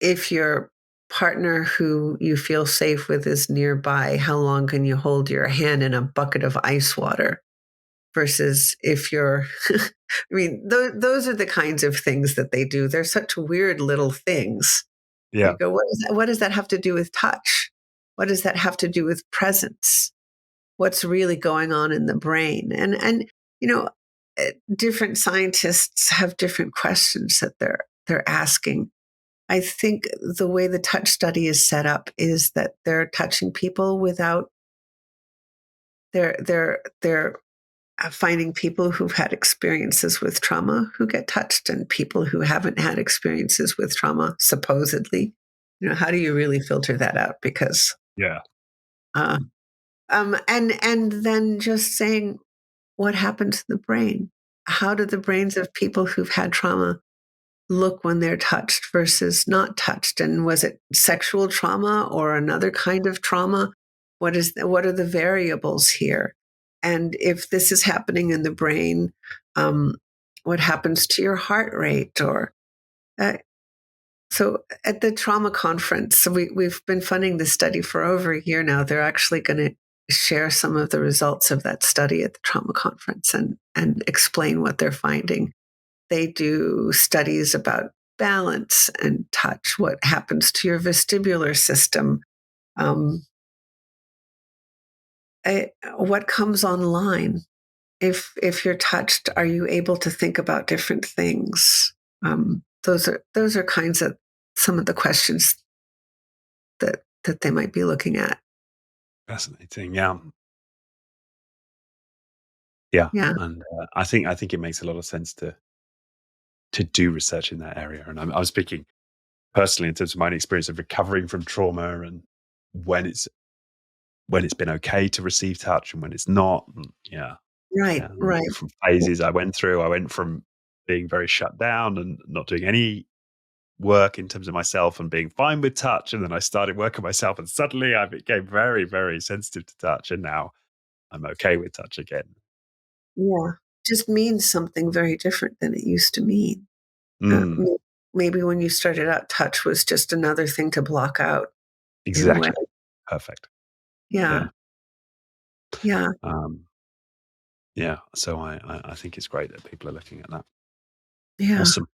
[SPEAKER 1] if your partner who you feel safe with is nearby, how long can you hold your hand in a bucket of ice water versus if you're I mean, those are the kinds of things that they do. They're such weird little things. You
[SPEAKER 2] Yeah.
[SPEAKER 1] go, what does that have to do with touch? What does that have to do with presence? What's really going on in the brain? And you know, different scientists have different questions that they're asking. I think the way the touch study is set up is that they're touching people without they're finding people who've had experiences with trauma who get touched and people who haven't had experiences with trauma, supposedly. How do you really filter that out? Because,
[SPEAKER 2] Yeah.
[SPEAKER 1] uh, and then just saying what happened to the brain. How do the brains of people who've had trauma look when they're touched versus not touched? And was it sexual trauma or another kind of trauma? What are the variables here? And if this is happening in the brain, um, what happens to your heart rate? Or so at the trauma conference, we've been funding this study for over a year now. They're actually going to share some of the results of that study at the trauma conference and explain what they're finding. They do studies about balance and touch, what happens to your vestibular system, um, what comes online. If you're touched, are you able to think about different things? Those are kinds of some of the questions that they might be looking at.
[SPEAKER 2] Fascinating. Yeah. Yeah.
[SPEAKER 1] Yeah,
[SPEAKER 2] And I think it makes a lot of sense to do research in that area. And I was speaking personally in terms of my own experience of recovering from trauma and when it's been okay to receive touch and when it's not. And yeah.
[SPEAKER 1] right,
[SPEAKER 2] Yeah. And the
[SPEAKER 1] right.
[SPEAKER 2] different phases I went through. I went from being very shut down and not doing any work in terms of myself and being fine with touch. And then I started working myself and suddenly I became very, very sensitive to touch. And now I'm okay with touch again.
[SPEAKER 1] Yeah, just means something very different than it used to mean. Uh,
[SPEAKER 2] Mm,
[SPEAKER 1] may- Maybe when you started out, touch was just another thing to block out in a way.
[SPEAKER 2] exactly. Perfect.
[SPEAKER 1] Yeah,
[SPEAKER 2] Yeah.
[SPEAKER 1] yeah,
[SPEAKER 2] Um, yeah. So I think it's great that people are looking at that.
[SPEAKER 1] yeah.
[SPEAKER 2] Awesome.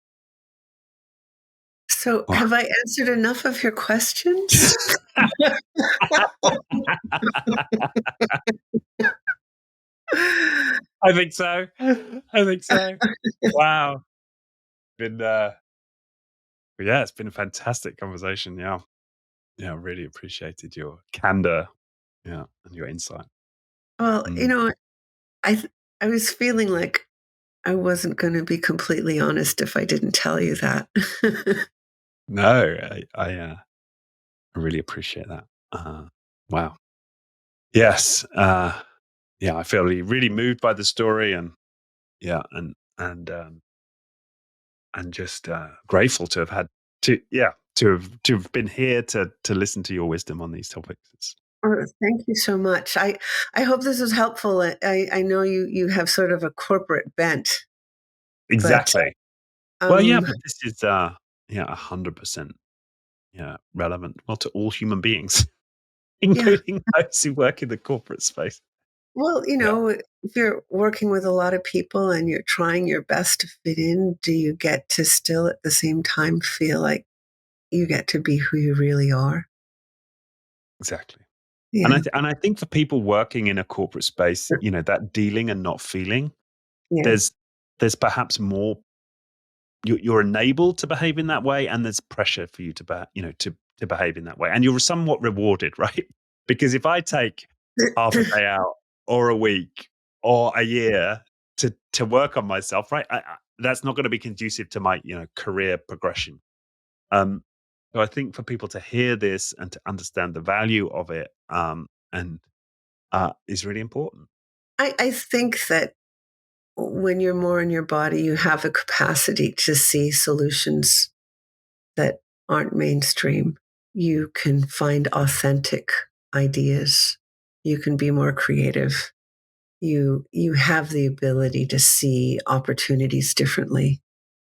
[SPEAKER 1] So,
[SPEAKER 2] Wow.
[SPEAKER 1] have I answered enough of your questions?
[SPEAKER 2] I think so. I think so. Wow. Been yeah, it's been a fantastic conversation. Yeah. Yeah, really appreciated your candor. Yeah, and your insight.
[SPEAKER 1] Well,
[SPEAKER 2] Mm.
[SPEAKER 1] I th- I was feeling like I wasn't going to be completely honest if I didn't tell you that.
[SPEAKER 2] No, I really appreciate that. Wow. Yes. Yeah, I feel really moved by the story and yeah, and just grateful to have had to have been here to listen to your wisdom on these topics. It's,
[SPEAKER 1] Oh, thank you so much. I hope this was helpful. I know you have sort of a corporate bent, but
[SPEAKER 2] exactly. Well, yeah,
[SPEAKER 1] um,
[SPEAKER 2] but this is yeah, 100% yeah, relevant. Well, to all human beings,
[SPEAKER 1] yeah.
[SPEAKER 2] including those who work in the corporate space.
[SPEAKER 1] Well,
[SPEAKER 2] Yeah,
[SPEAKER 1] if you're working with a lot of people and you're trying your best to fit in, do you get to still at the same time feel like you get to be who you really are?
[SPEAKER 2] exactly. And
[SPEAKER 1] Yeah,
[SPEAKER 2] I think for people working in a corporate space, that dealing and not feeling,
[SPEAKER 1] yeah.
[SPEAKER 2] there's perhaps more you're enabled to behave in that way, and there's pressure for you to to behave in that way, and you're somewhat rewarded, right? Because if I take half a day out, or a week, or a year to work on myself, right? That's not going to be conducive to my career progression. Um, so I think for people to hear this and to understand the value of it, and is really important.
[SPEAKER 1] I think that when you're more in your body, you have a capacity to see solutions that aren't mainstream, you can find authentic ideas. You can be more creative. You have the ability to see opportunities differently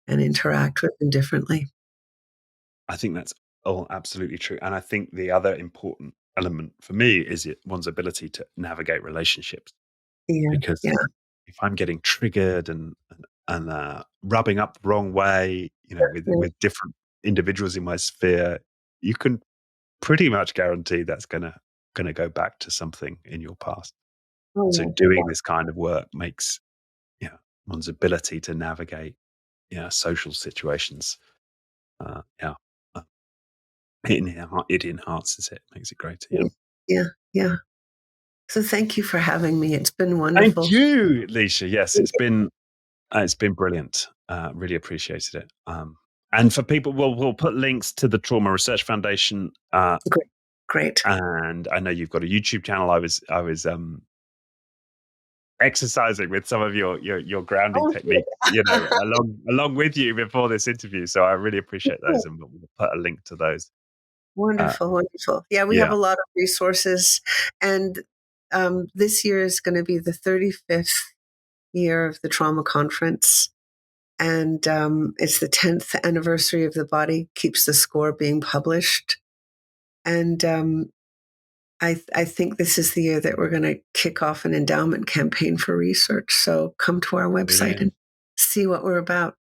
[SPEAKER 1] and interact with them differently.
[SPEAKER 2] I think that's all absolutely true. And I think the other important element for me is one's ability to navigate relationships.
[SPEAKER 1] Yeah,
[SPEAKER 2] Because
[SPEAKER 1] yeah,
[SPEAKER 2] if I'm getting triggered and rubbing up the wrong way,
[SPEAKER 1] yeah.
[SPEAKER 2] with different individuals in my sphere, you can pretty much guarantee that's gonna go back to something in your past. And so
[SPEAKER 1] Oh,
[SPEAKER 2] doing this kind of work makes, one's ability to navigate, social situations, yeah, uh, it enhances it, makes it greater, yeah.
[SPEAKER 1] yeah, yeah, yeah. So thank you for having me. It's been
[SPEAKER 2] Thank
[SPEAKER 1] wonderful.
[SPEAKER 2] you, Licia. Yes, it's been brilliant. Really appreciated it. And for people, we'll put links to the Trauma Research Foundation,
[SPEAKER 1] Great, great.
[SPEAKER 2] and I know you've got a YouTube channel. I was exercising with some of your grounding
[SPEAKER 1] Oh,
[SPEAKER 2] techniques, along with you before this interview. So I really appreciate those, and we'll put a link to those. Uh,
[SPEAKER 1] wonderful, wonderful. Yeah, we have
[SPEAKER 2] yeah,
[SPEAKER 1] a lot of resources, and this year is going to be the 35th year of the trauma conference, and it's the 10th anniversary of the Body Keeps the Score being published, and I think this is the year that we're going to kick off an endowment campaign for research. So come to our website and
[SPEAKER 2] brilliant.
[SPEAKER 1] see what we're about.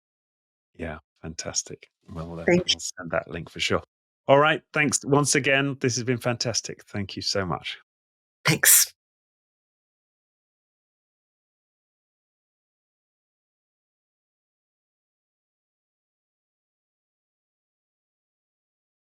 [SPEAKER 2] Yeah, fantastic.
[SPEAKER 1] Thank
[SPEAKER 2] We'll send that link for sure. All right. Thanks once again. This has been fantastic. Thank you so much.
[SPEAKER 1] Thanks.